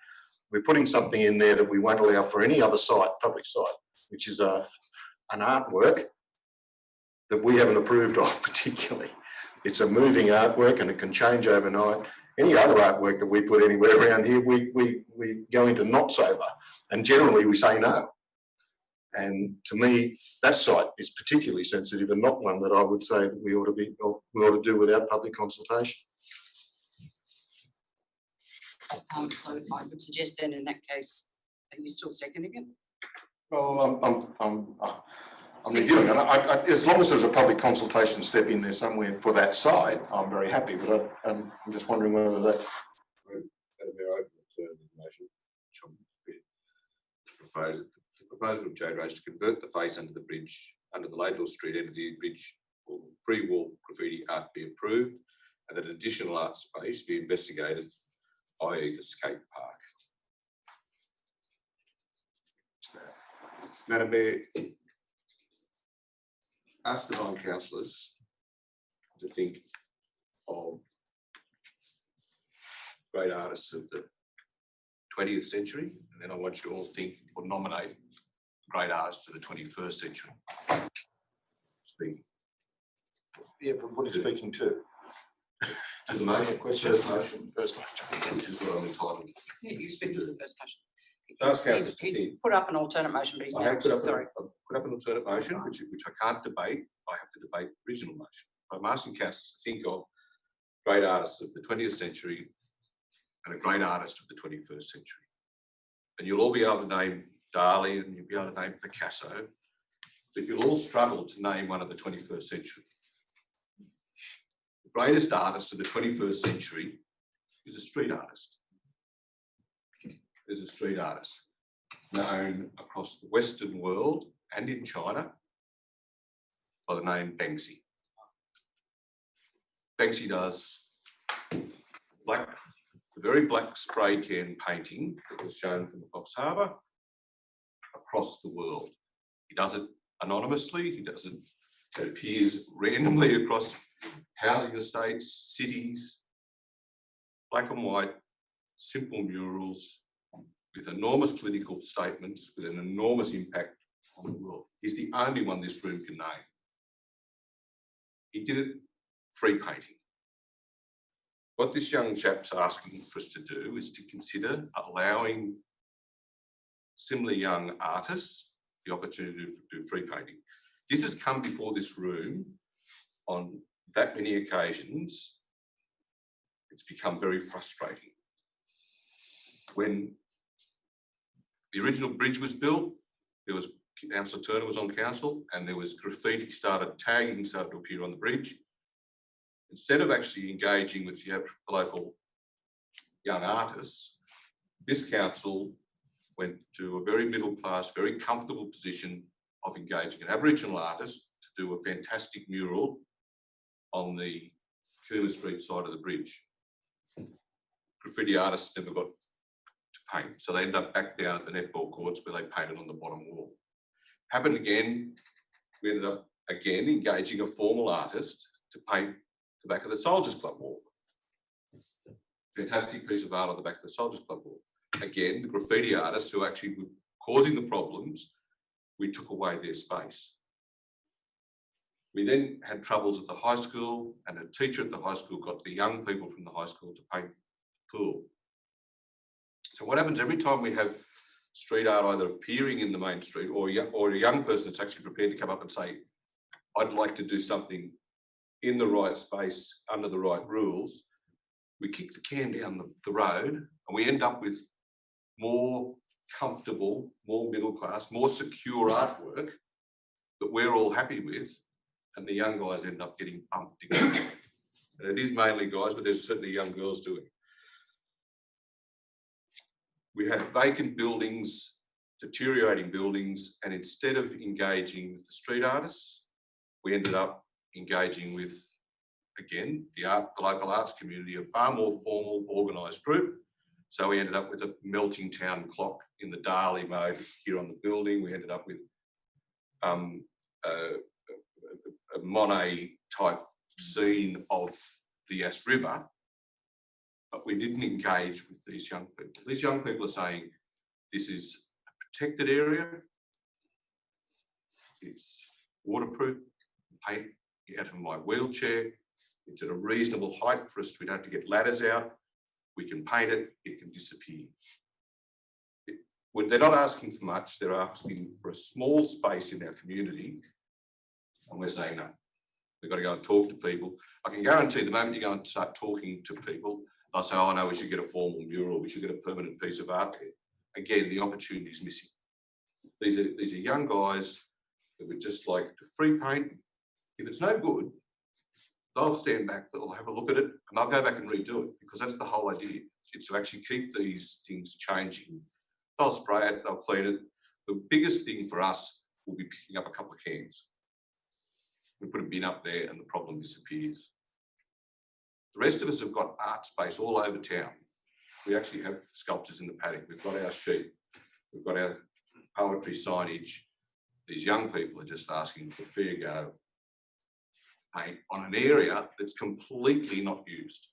we're putting something in there that we won't allow for any other site, public site, which is an artwork that we haven't approved of particularly. It's a moving artwork and it can change overnight. Any other artwork that we put anywhere around here, we go into not sober, and generally we say no. And to me, that site is particularly sensitive and not one that I would say that we ought to do without public consultation. So I would suggest then in that case, are you still seconding it? Well, I'm reviewing it. As long as there's a public consultation step in there somewhere for that side, I'm very happy. But I'm just wondering whether that. Madam Mayor, I open the motion, which the proposal of Jade Rose to convert the face under the bridge, under the Laidlaw Street end of the bridge, or free wall graffiti art be approved, and that additional art space be investigated, i.e. the skate park. Madam Mayor, ask the non-councillors to think of great artists of the 20th century, and then I want you to all think or nominate great artists of the 21st century. Speak. Yeah, but what are you speaking to? To the motion, First motion, which is what I'm entitled. Yeah, you speak to the first motion. Ask councillors to He's think. put up an alternate motion, but he's I now, have put up, sorry. put up an alternate motion, which I can't debate. I have to debate the original motion. I'm asking councillors to think of great artists of the 20th century and a great artist of the 21st century. And you'll all be able to name Dali and you'll be able to name Picasso, but you'll all struggle to name one of the 21st century. The greatest artist of the 21st century is a street artist. There's a street artist known across the Western world and in China by the name Banksy. Banksy does the very black spray can painting that was shown from the Coffs Harbour across the world. He does it anonymously, it appears randomly across housing estates, cities, black and white, simple murals with enormous political statements, with an enormous impact on the world. He's the only one this room can name. He did it free painting. What this young chap's asking for us to do is to consider allowing similarly young artists the opportunity to do free painting. This has come before this room on that many occasions. It's become very frustrating. When the original bridge was built, there was Councillor Turner was on council, and there was graffiti started to appear on the bridge. Instead of actually engaging with the local young artists, this council went to a very middle class, very comfortable position of engaging an Aboriginal artist to to do a fantastic mural on the Cooma Street side of the bridge. Graffiti artists never got to paint, so they end up back down at the netball courts where they painted on the bottom wall. Happened again, we ended up again engaging a formal artist to paint the back of the Soldiers Club wall. Fantastic piece of art on the back of the Soldiers Club wall. Again, the graffiti artists who actually were causing the problems, we took away their space. We then had troubles at the high school, and a teacher at the high school got the young people from the high school to paint the pool. So what happens every time we have street art either appearing in the main street or a young person that's actually prepared to come up and say, I'd like to do something in the right space, under the right rules, we kick the can down the road and we end up with more comfortable, more middle class, more secure artwork that we're all happy with, and the young guys end up getting bumped again. And it is mainly guys, but there's certainly young girls doing. We had vacant buildings, deteriorating buildings, and instead of engaging with the street artists, we ended up engaging with, again, the local arts community, a far more formal, organised group. So we ended up with a melting town clock in the Darley mode here on the building. We ended up with a Monet type scene of the Yass River, but we didn't engage with these young people. These young people are saying, this is a protected area, it's waterproof, paint out of my wheelchair, it's at a reasonable height for us, we don't have to get ladders out, we can paint it, it can disappear. They're not asking for much, they're asking for a small space in our community, and we're saying no. We've got to go and talk to people. I can guarantee the moment you go and start talking to people, they'll say, oh no, we should get a formal mural, we should get a permanent piece of art there. Again, the opportunity is missing. These are young guys that would just like to free paint. If it's no good, they'll stand back, they'll have a look at it, and they'll go back and redo it, because that's the whole idea. It's to actually keep these things changing. They'll spray it, they'll clean it. The biggest thing for us will be picking up a couple of cans. We put a bin up there and the problem disappears. The rest of us have got art space all over town. We actually have sculptures in the paddock. We've got our sheep. We've got our poetry signage. These young people are just asking for fair go paint on an area that's completely not used.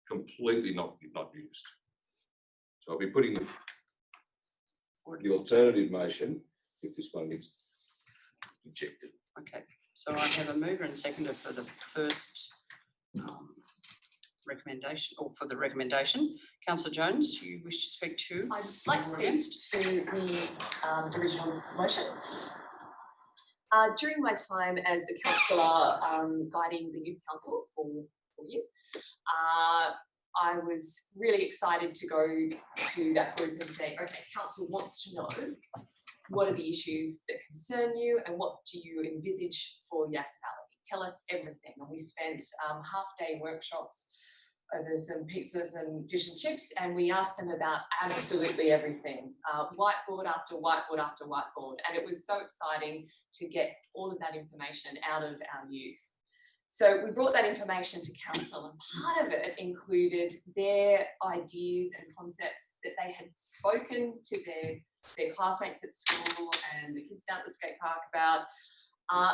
Completely not used. So I'll be putting the alternative motion if this one gets rejected. Okay, so I have a mover and seconder for the first recommendation, or for the recommendation. Councillor Jones, you wish to speak to? I'd like to speak to the original motion. During my time as the councillor guiding the youth council for 4 years, I was really excited to go to that group and say, okay, council wants to know what are the issues that concern you and what do you envisage for Yass Valley? Tell us everything. And we spent half-day workshops over some pizzas and fish and chips, and we asked them about absolutely everything, whiteboard after whiteboard after whiteboard. And it was so exciting to get all of that information out of our youth. So we brought that information to council, and part of it included their ideas and concepts that they had spoken to their classmates at school and the kids down at the skate park about.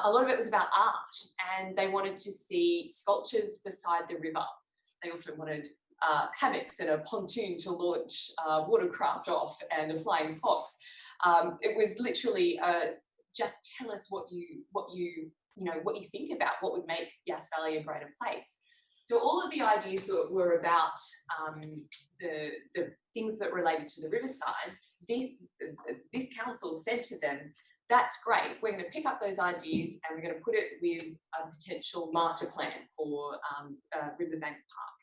A lot of it was about art, and they wanted to see sculptures beside the river. They also wanted hammocks and a pontoon to launch watercraft off and a flying fox. It was literally just tell us what you think about what would make Yass Valley a greater place. So all of the ideas that were about the things that related to the riverside, this council said to them, that's great, we're going to pick up those ideas and we're going to put it with a potential master plan for Riverbank Park.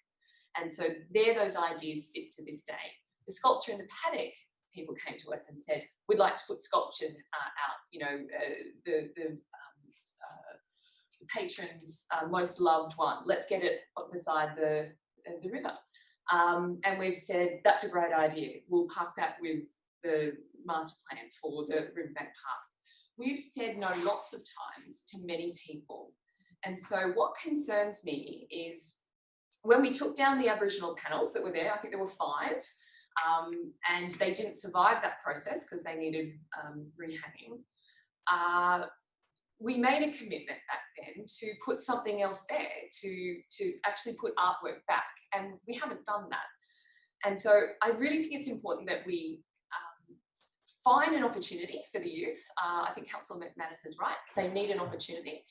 And so those ideas sit to this day. The sculpture in the paddock, people came to us and said, we'd like to put sculptures out, the patron's most loved one, let's get it beside the river. And we've said, that's a great idea, we'll park that with the master plan for the Riverbank Park. we've said no lots of times to many people. And so what concerns me is when we took down the Aboriginal panels that were there, I think there were 5, and they didn't survive that process because they needed rehabbing. We made a commitment back then to put something else there, to actually put artwork back, and we haven't done that. And so I really think it's important that we find an opportunity for the youth. I think Councillor McManus is right. They need an opportunity.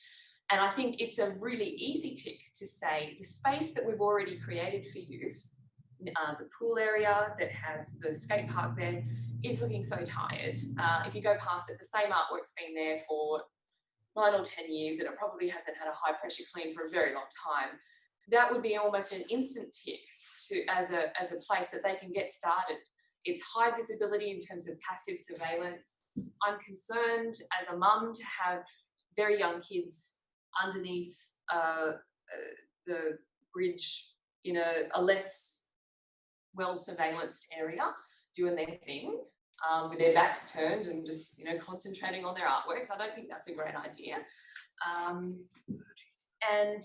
And I think it's a really easy tick to say the space that we've already created for youth, the pool area that has the skate park there, is looking so tired. If you go past it, the same artwork's been there for 9 or 10 years and it probably hasn't had a high pressure clean for a very long time. That would be almost an instant tick as a place that they can get started. It's high visibility in terms of passive surveillance. I'm concerned as a mum to have very young kids underneath the bridge in a less well surveillanced area doing their thing with their backs turned and just concentrating on their artworks. I don't think that's a great idea. And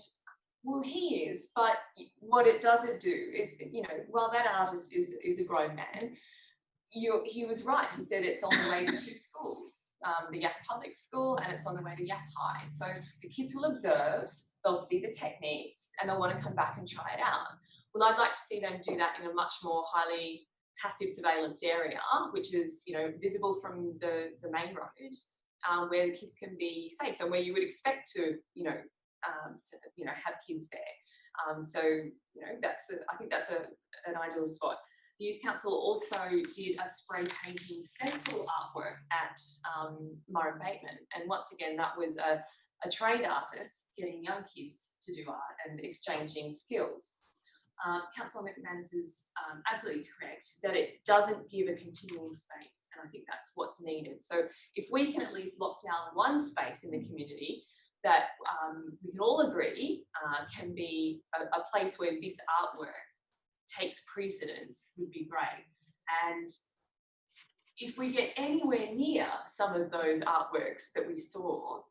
well, he is, but what it doesn't do is, while that artist is a grown man, he was right. He said it's on the way to 2 schools, the Yass Public School, and it's on the way to Yass High. So the kids will observe, they'll see the techniques, and they'll want to come back and try it out. Well, I'd like to see them do that in a much more highly passive surveillanced area, which is, visible from the main road, where the kids can be safe and where you would expect to, have kids there. So, I think that's an ideal spot. The Youth Council also did a spray painting stencil artwork at Murray Bateman. And once again, that was a trained artist getting young kids to do art and exchanging skills. Councillor McManus is absolutely correct that it doesn't give a continual space, and I think that's what's needed. So if we can at least lock down one space in the community that we can all agree can be a place where this artwork takes precedence, would be great. And if we get anywhere near some of those artworks that we saw,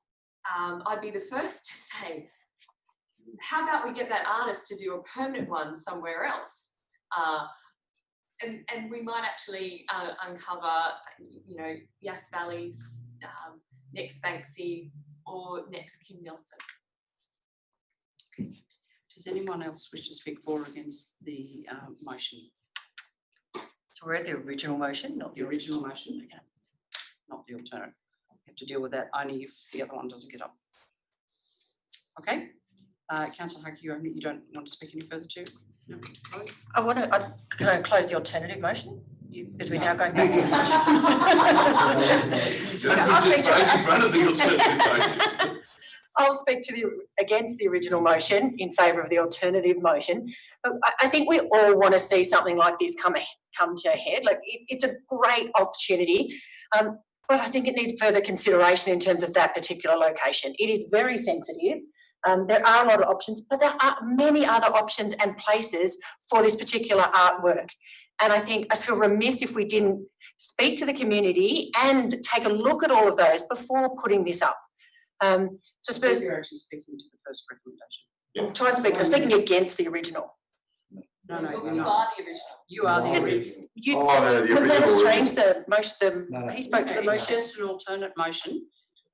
I'd be the first to say, how about we get that artist to do a permanent one somewhere else? And we might actually uncover, Yass Valley's next Banksy or next Kim Nelson. Okay. Does anyone else wish to speak for or against the motion? So we're at the original motion, not The original motion, okay. Not the alternate. We have to deal with that only if the other one doesn't get up. Okay. Councillor Huck, you don't want to speak any further to? No, to close? Can I close the alternative motion? Because we're now going back to the Just right in front of the alternative motion. I'll speak to against the original motion in favour of the alternative motion. But I think we all want to see something like this come to a head. Like it's a great opportunity, but I think it needs further consideration in terms of that particular location. It is very sensitive. There are a lot of options, but there are many other options and places for this particular artwork. And I feel remiss if we didn't speak to the community and take a look at all of those before putting this up. So I suppose you're actually speaking to the first recommendation. I'm speaking against the original. No, But you're you not. are the original. You are the original. The Let us original. change the motion. No. He spoke to the It's motion. just an alternate motion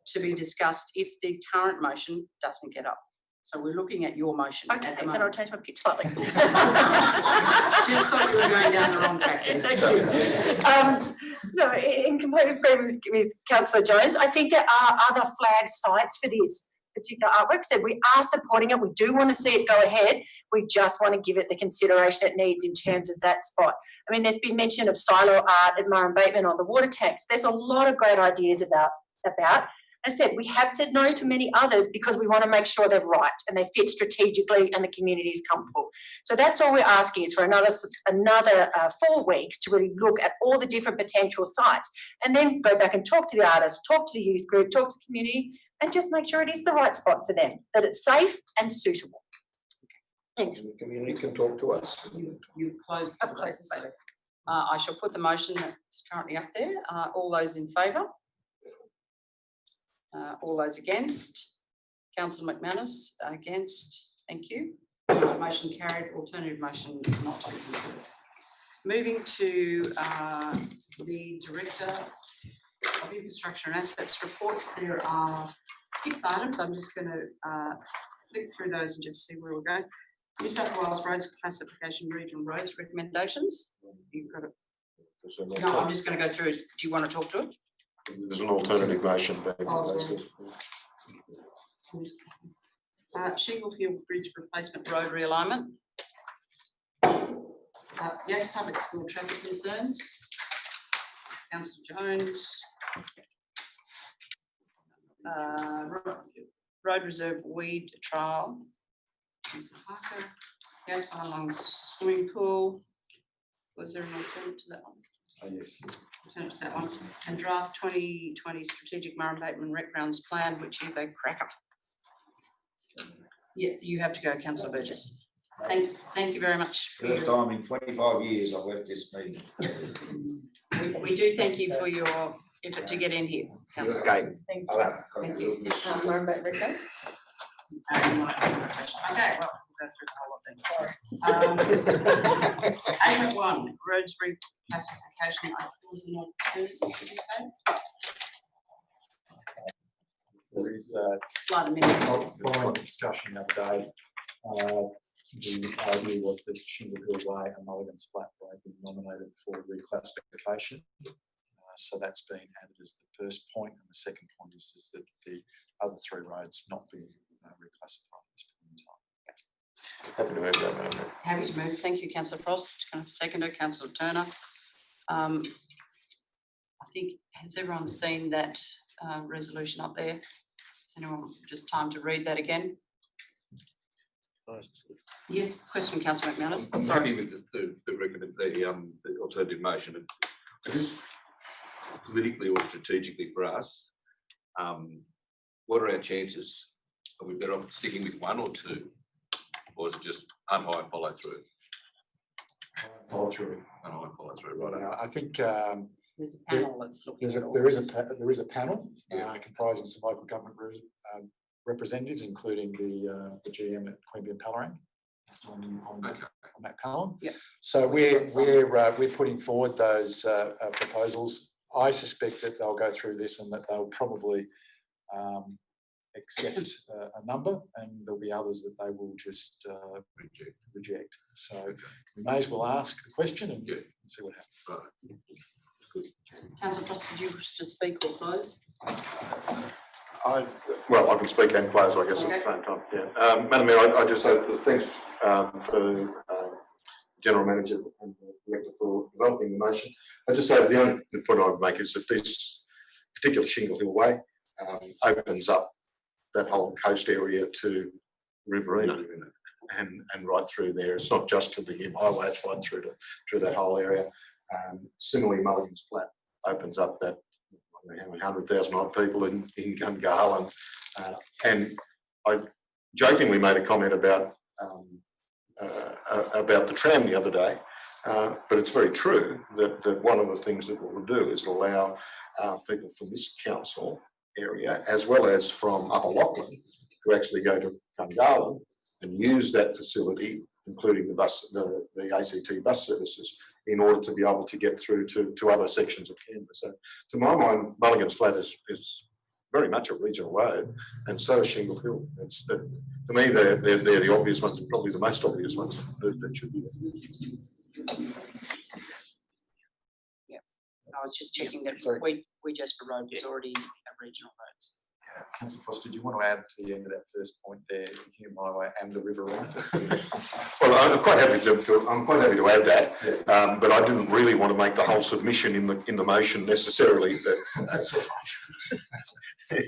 to be discussed if the current motion doesn't get up. So we're looking at your motion. Okay, at the can I moment. change my pitch slightly? Just thought we were going down the wrong track there. Thank you. So in complete agreement with Councillor Jones, I think there are other flagged sites for this particular artwork. So we are supporting it. We do want to see it go ahead. We just want to give it the consideration it needs in terms of that spot. I mean, there's been mention of silo art at Murray Bateman on the water tanks. There's a lot of great ideas about. As I said, we have said no to many others because we want to make sure they're right and they fit strategically and the community is comfortable. So that's all we're asking is for another 4 weeks to really look at all the different potential sites and then go back and talk to the artists, talk to the youth group, talk to the community and just make sure it is the right spot for them, that it's safe and suitable. Thanks. The community can talk to us. You've closed. I've closed the vote. I shall put the motion that's currently up there. All those in favour? All those against? Councillor McManus, against, thank you. Motion carried, alternative motion not to be considered. Moving to the Director of Infrastructure and Assets reports, there are 6 items. I'm just going to flick through those and just see where we're going. New South Wales Roads Classification Regional Roads recommendations. You've got it. No, I'm just going to go through it. Do you want to talk to it? There's an alternative motion being Oh, posted. Shingle Hill Bridge Replacement Road Realignment. Yes, public school traffic concerns. Councillor Jones. Road Reserve Weed Trial. Councillor Parker. Yes, Barlong Swimming Pool. Was there an alternative to that one? Yes. Return to that one. And draft 2020 Strategic Murray Bateman Rec Grounds Plan, which is a cracker. Yeah, you have to go, Councillor Burgess. Thank you very much. First time in 25 years I've left this meeting. We do thank you for your effort to get in here, Councillor. Okay. Thank I'll you. have a Thank you. Murray Bateman Rec. Okay, well, we'll go through the whole lot then. Sorry. 8.1, roads reclassification. I was an alternative, did you say? There is Slide a minute. following discussion the other day, the idea was that Shingle Hill Way and Mulligan's Flat Way be nominated for reclassification. So that's been added as the first point, and the second point is that the other 3 roads not be reclassified at this point in time. Happy to move that, Madam Mayor. Happy to move. Thank you, Councillor Frost. Can I have a seconder, Councillor Turner? I think, has everyone seen that resolution up there? Has anyone just time to read that again? Yes, question, Councillor McManus. I'm Sorry. happy with the alternative motion. I just politically or strategically for us, what are our chances? Are we better off sticking with 1 or 2? Or is it just unhigh and follow through? Follow through. Unhigh and follow through, right? I think There's a panel that's looking at all there this. is a panel comprising some local government representatives, including the GM at Queanbeyan Palerang on that panel. Yeah. So we're putting forward those proposals. I suspect that they'll go through this and that they'll probably accept a number, and there'll be others that they will just reject. So we may as well ask the question and see what happens. Right. That's good. Councillor Frost, could you wish to speak or close? Well, I can speak and close, I guess, at the same time. Yeah. Madam Mayor, I just say thanks for General Manager and the Director for developing the motion. I just say the only point I would make is that this particular Shingle Hill Way opens up that whole coast area to Riverina and right through there. It's not just to the highway, it's right through that whole area. Similarly, Mulligan's Flat opens up that 100,000 odd people in Gungahl, and I jokingly made a comment about the tram the other day, but it's very true that one of the things that we'll do is allow people from this council area, as well as from Upper Lachlan, to actually go to Gungahl and use that facility, including the ACT bus services, in order to be able to get through to other sections of Canberra. So to my mind, Mulligan's Flat is very much a regional road, and so is Shingle Hill. To me, they're the obvious ones, probably the most obvious ones that should be there. Yeah, I was just checking that we Jasper Road was already a regional roads. Councillor Frost, did you want to add to the end of that first point there, Hume Highway and the Riverina? Well, I'm quite happy to add that, but I didn't really want to make the whole submission in the motion necessarily. But that's all right.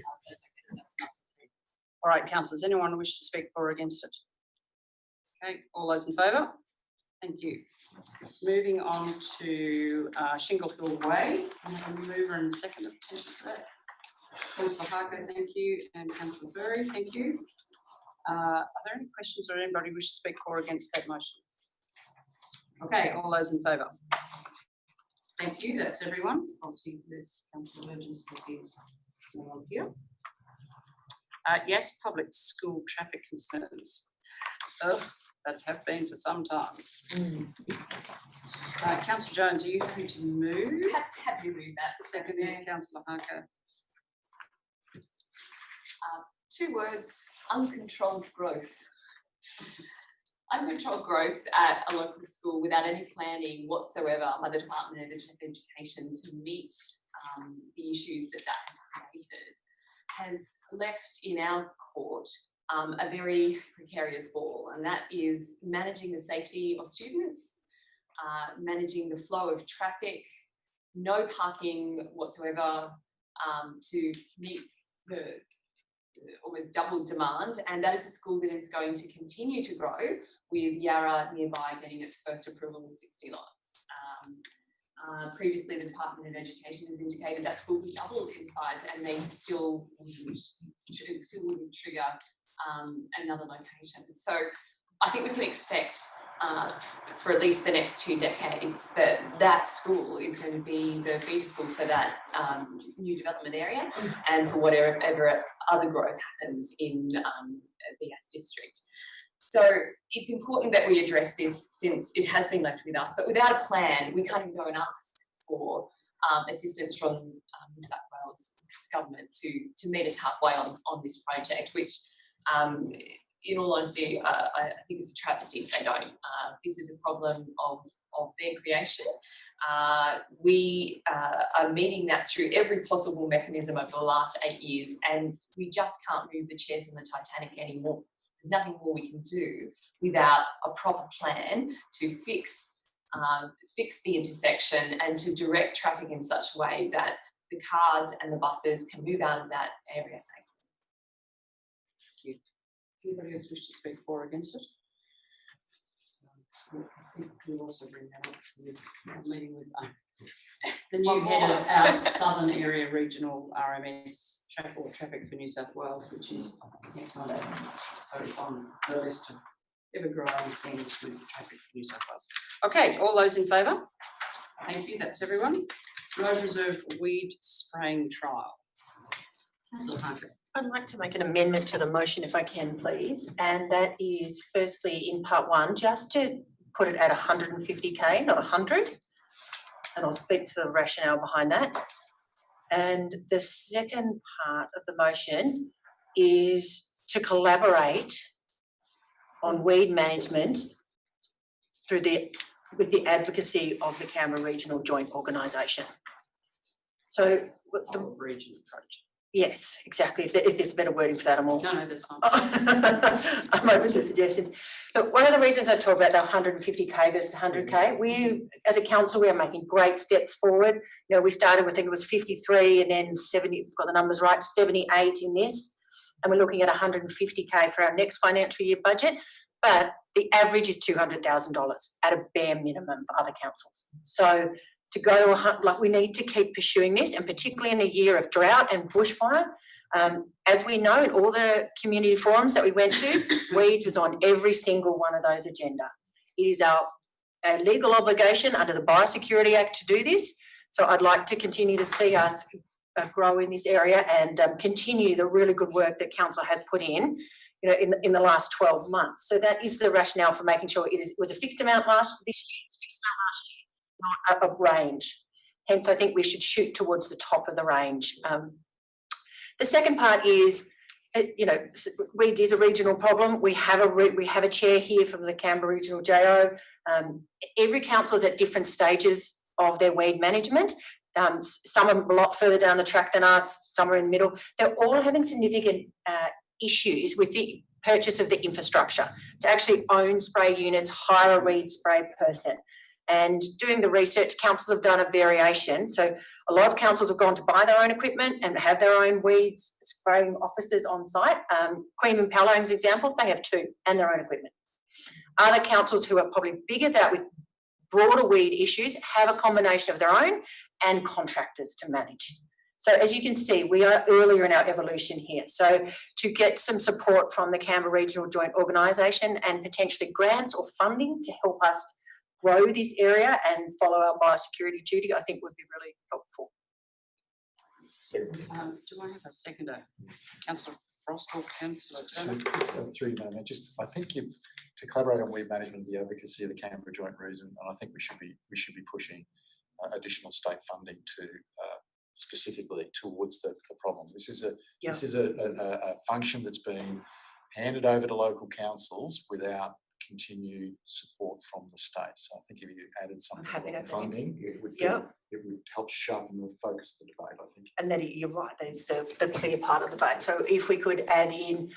All right, councillors, anyone wish to speak for or against it? Okay, all those in favour? Thank you. Moving on to Shingle Hill Way. I have a mover and seconder petition for that. Councillor Harker, thank you, and Councillor Berry, thank you. Are there any questions or anybody wish to speak for or against that motion? Okay, all those in favour? Thank you, that's everyone. Obviously, there's Councillor Burgess, because he's no one here. Yes, public school traffic concerns. That have been for some time. Councillor Jones, are you happy to move? Happy to move that. Second, Councillor Harker. 2 words, uncontrolled growth. Uncontrolled growth at a local school without any planning whatsoever by the Department of Education to meet the issues that has created has left in our court a very precarious ball, and that is managing the safety of students, managing the flow of traffic, no parking whatsoever to meet the almost double demand, and that is a school that is going to continue to grow, with Yarra nearby getting its first approval of 60 lots. Previously, the Department of Education has indicated that school would double in size, and they still wouldn't trigger another location. So I think we can expect for at least the next 2 decades that school is going to be the feeder school for that new development area and for whatever other growth happens in the Yass district. So it's important that we address this, since it has been left with us, but without a plan, we can't even go and ask for assistance from New South Wales government to meet us halfway on this project, which in all honesty, I think it's a travesty if they don't. This is a problem of their creation. We are meeting that through every possible mechanism over the last 8 years, and we just can't move the chairs in the Titanic anymore. There's nothing more we can do without a proper plan to fix the intersection and to direct traffic in such a way that the cars and the buses can move out of that area safely. Thank you. Anybody else wish to speak for or against it? I think we'll also bring that up with our meeting with the new head of our Southern Area Regional RMS Traffic for New South Wales, which is next Monday. So it's on the list of ever-growing things with Traffic for New South Wales. Okay, all those in favour? Thank you, that's everyone. Road Reserve weed spraying trial. Councillor Harker. I'd like to make an amendment to the motion if I can, please, and that is firstly in part 1, just to put it at 150k, not 100, and I'll speak to the rationale behind that. And the second part of the motion is to collaborate on weed management with the advocacy of the Canberra Regional Joint Organisation. So The region approach. yes, exactly. If there's better wording for that, I'm all. No, that's fine. I'm open to suggestions. Look, one of the reasons I talk about the 150k versus 100k, we, as a council, we are making great steps forward. You know, we started with, I think it was 53 and then 70, I've got the numbers right, 78 in this. And we're looking at 150k for our next financial year budget. But the average is $200,000 at a bare minimum for other councils. So to go to like, we need to keep pursuing this, and particularly in a year of drought and bushfire. As we know, in all the community forums that we went to, weeds was on every single one of those agenda. It is our legal obligation under the Biosecurity Act to do this. So I'd like to continue to see us grow in this area and continue the really good work that council has put in, you know, in the last 12 months. So that is the rationale for making sure it was a fixed amount this year, it was fixed amount last year, not a range. Hence, I think we should shoot towards the top of the range. The second part is, you know, weeds is a regional problem. We have a chair here from the Canberra Regional JO. Every council is at different stages of their weed management. Some are a lot further down the track than us, some are in the middle. They're all having significant issues with the purchase of the infrastructure to actually own spray units, hire a weed spray person. And doing the research, councils have done a variation. So a lot of councils have gone to buy their own equipment and have their own weed spraying officers on site. Queen and Pelham's example, they have 2 and their own equipment. Other councils who are probably bigger that with broader weed issues have a combination of their own and contractors to manage. So as you can see, we are earlier in our evolution here. So to get some support from the Canberra Regional Joint Organisation and potentially grants or funding to help us grow this area and follow our biosecurity duty, I think would be really helpful. Do I have a seconder? Councillor Frost or councillor So, Turner. through you, Mayor, just, I think you, to collaborate on weed management, the advocacy of the Canberra Joint Region, and I think we should be pushing additional state funding to specifically towards the problem. This is a function that's been handed over to local councils without continued support from the state. So I think if you added something happy about to- funding, it would help sharpen the focus of the debate, I think. And that you're right, that is the clear part of the debate. So if we could add in,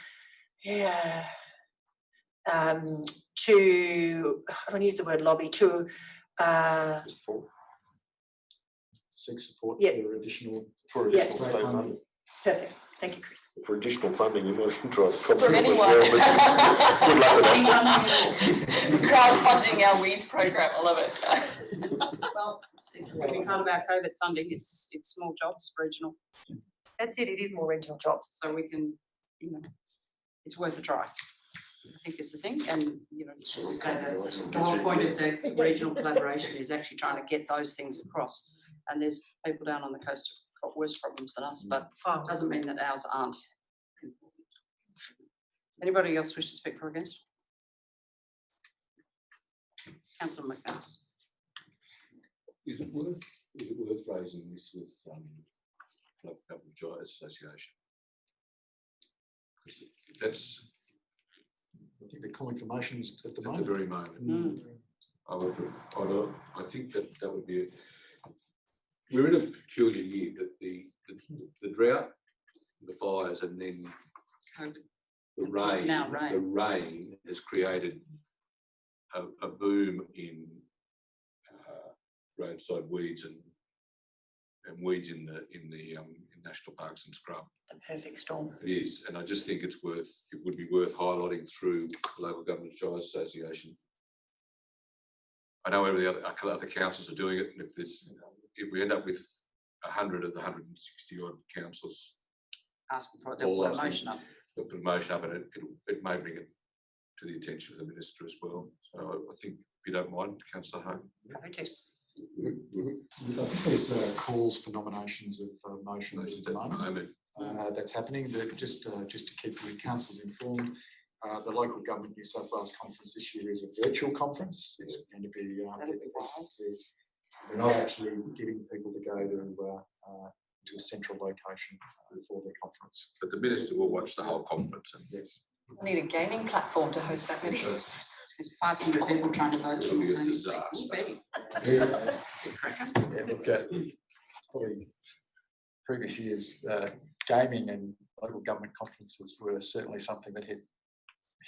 to, I don't use the word lobby, to Seek support Yeah. for additional Yes. state funding. perfect. Thank you, Chris. For additional funding, you might as well try to copy From it as anyone. well. Good luck with that. Crowdfunding our weeds program, I love it. Well, when we part of our COVID funding, it's small jobs, regional, That's it, it is more regional jobs. so we can, it's worth a try. I think is the thing, and as we say, the whole point of the regional collaboration is actually trying to get those things across. And there's people down on the coast who've got worse problems than us, but Far. doesn't mean that ours aren't. Anybody else wish to speak for or against? Councillor McManus. Is it worth raising this with local government joint association? That's I think they're calling for motions at the at the moment. very moment. Mm. I think that would be. We're in a peculiar year that the drought, the fires, and then COVID. the It's rain. now rain. The rain has created a boom in roadside weeds and weeds in national parks and scrub. The perfect storm. It is, and I just think it would be worth highlighting through the Local Government Shires Association. I know every other councils are doing it, and if we end up with 100 of the 160 odd councils Asking for it, they'll all put a asking, motion up. they'll put a motion up, and it may bring it to the attention of the minister as well. So I think, if you don't mind, Councillor Hogan. Happy to. I think there's calls for nominations of motions at the moment. That's happening. Just to keep the councils informed, the Local Government New South Wales Conference this year is a virtual conference. It's going to be, we're not actually getting people to go to a central location for their conference. But the minister will watch the whole conference. And Yes. I need a gaming platform to host that many. There's 500 people trying to vote It'll be a simultaneously. disaster. Big cracker. Yeah, look, probably previous years, gaming and local government conferences were certainly something that hit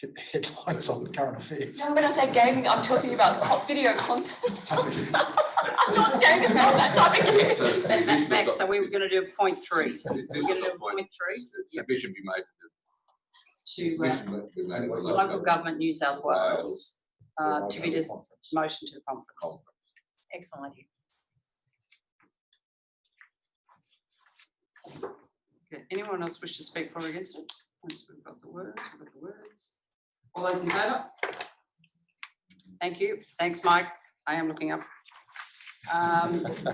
the headlines on current affairs. No, when I say gaming, I'm talking about video concerts. I'm not gaming about that type of gaming. Max, so we were going to do point 3. We're going to do point 3 Submission be made to to the Local Government New South Wales to be just motion to the conference. Excellent idea. Okay, anyone else wish to speak for or against it? Once we've got the words, All those in favour? Thank you. Thanks, Mike. I am looking up.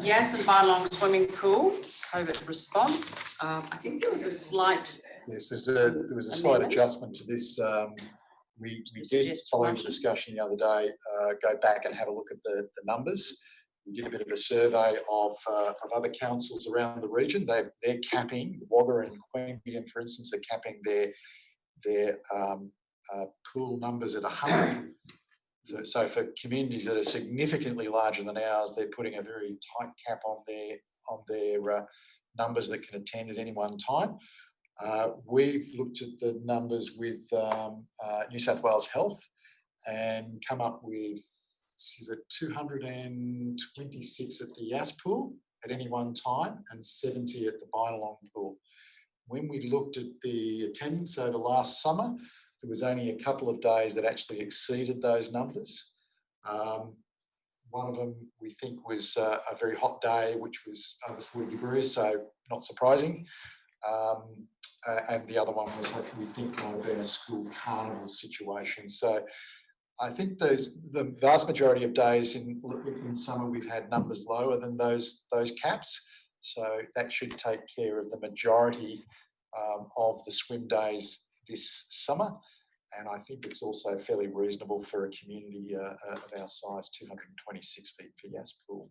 Yass and Bylong swimming pool, COVID response. I think there was a slight. Yes, there was a slight amendment. adjustment to this. We did, Suggest following the motion. discussion the other day, go back and have a look at the numbers. We did a bit of a survey of other councils around the region. They're capping, Wagga and Queanbeyan, for instance, are capping their pool numbers at 100. So for communities that are significantly larger than ours, they're putting a very tight cap on their numbers that can attend at any one time. We've looked at the numbers with New South Wales Health and come up with, is it 226 at the Yass pool at any one time and 70 at the Bylong pool. When we looked at the attendance over last summer, there was only a couple of days that actually exceeded those numbers. One of them we think was a very hot day, which was over 40 degrees, so not surprising. And the other one was, we think, might have been a school carnival situation. So I think the vast majority of days in summer we've had numbers lower than those caps. So that should take care of the majority of the swim days this summer. And I think it's also fairly reasonable for a community of our size, 226 feet for Yass Pool.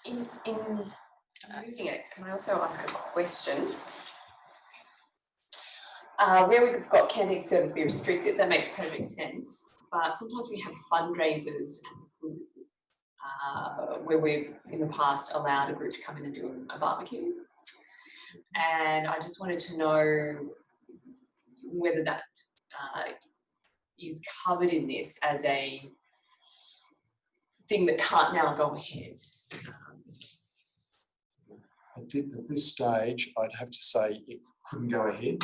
In moving it, can I also ask a question? Where we've got canteen service be restricted, that makes perfect sense. But sometimes we have fundraisers where we've in the past allowed a group to come in and do a barbecue. And I just wanted to know whether that is covered in this as a thing that can't now go ahead. At this stage, I'd have to say it couldn't go ahead.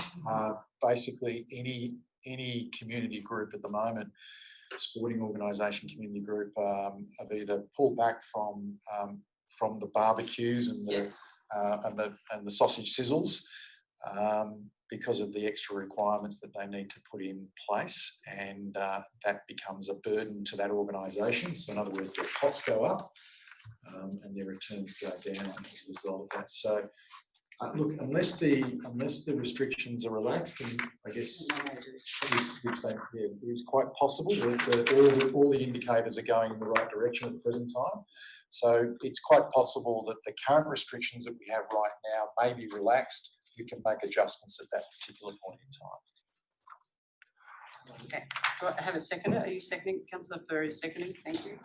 Basically, any community group at the moment, sporting organisation, community group, have either pulled back from the barbecues and the sausage sizzles because of the extra requirements that they need to put in place, and that becomes a burden to that organisation. So, in other words, their costs go up and their returns go down as a result of that. So, look, unless the restrictions are relaxed, and I guess which is quite possible, that all the indicators are going in the right direction at the present time. So it's quite possible that the current restrictions that we have right now may be relaxed. We can make adjustments at that particular point in time. Okay, do I have a seconder? Are you seconding? Councillor Ferry is seconding. Thank you.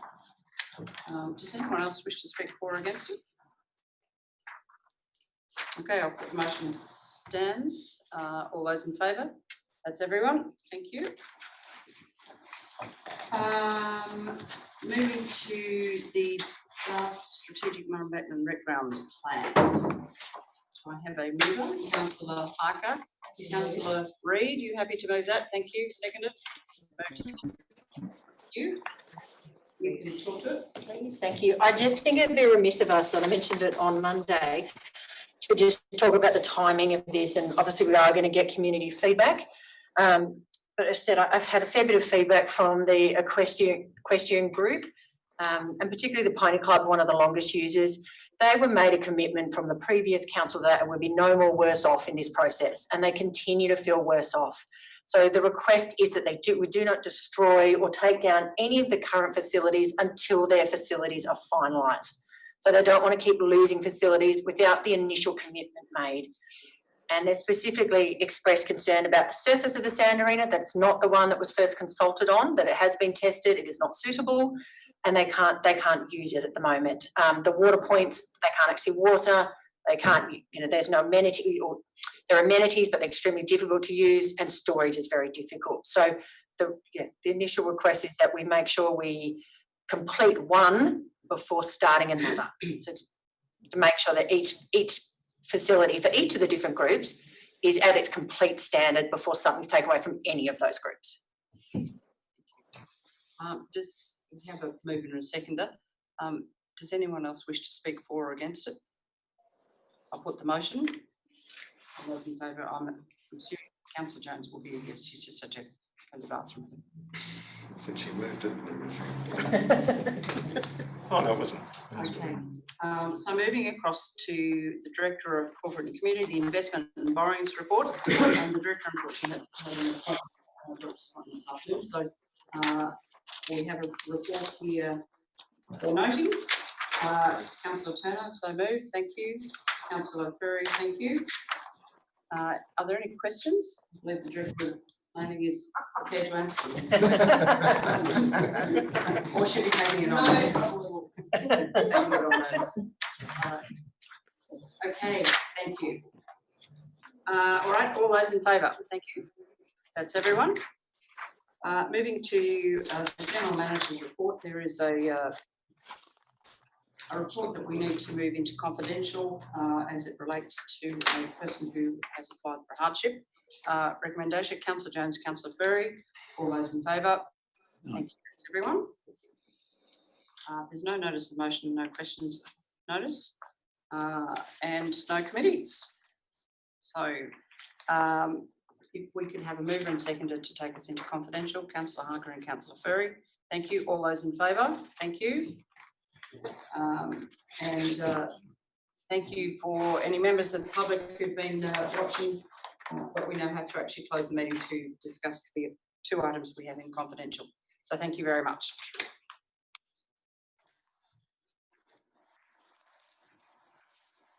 Does anyone else wish to speak for or against it? Okay, I'll put the motion as it stands. All those in favour? That's everyone. Thank you. Moving to the draft strategic Murrumbateman and Rec Grounds plan. Do I have a mover? Councillor Parker. Councillor Reid, you happy to move that? Thank you. Seconded. Thank you. You can talk to it, please. Thank you. I just think it'd be remiss of us, and I mentioned it on Monday, to just talk about the timing of this, and obviously we are going to get community feedback. But as I said, I've had a fair bit of feedback from the equestrian group, and particularly the Pony Club, one of the longest users. They were made a commitment from the previous council that it would be no more worse off in this process, and they continue to feel worse off. So the request is that we do not destroy or take down any of the current facilities until their facilities are finalised. So they don't want to keep losing facilities without the initial commitment made. And they specifically expressed concern about the surface of the sand arena, that it's not the one that was first consulted on, that it has been tested, it is not suitable, and they can't use it at the moment. The water points, they can't actually water, they can't, there's no amenity, or there are amenities, but they're extremely difficult to use, and storage is very difficult. So the initial request is that we make sure we complete one before starting another. So to make sure that each facility for each of the different groups is at its complete standard before something's taken away from any of those groups. Does we have a mover and a seconder? Does anyone else wish to speak for or against it? I'll put the motion. All those in favour, I'm assuming Councillor Jones will be a yes. She's just had to go to the bathroom. Since she moved it. Oh, no, it wasn't. Okay. So moving across to the Director of Corporate and Community, the Investment and Borrowings Report, and the Director, unfortunately, this afternoon. So we have a report here for noting. Councillor Turner, so moved. Thank you. Councillor Ferry, thank you. Are there any questions? I believe the Director of Planning is prepared to answer. Or should be taking it on notice. Okay, thank you. All right, all those in favour, thank you. That's everyone. Moving to the General Manager's report, there is a report that we need to move into confidential as it relates to a person who has applied for hardship. Recommendation, Councillor Jones, Councillor Ferry, all those in favour. Thank you, that's everyone. There's no notice of motion, no questions notice, and no committees. So if we could have a mover and seconder to take us into confidential, Councillor Harker and Councillor Ferry. Thank you. All those in favour? Thank you. And thank you for any members of the public who've been watching, but we now have to actually close the meeting to discuss the 2 items we have in confidential. So thank you very much.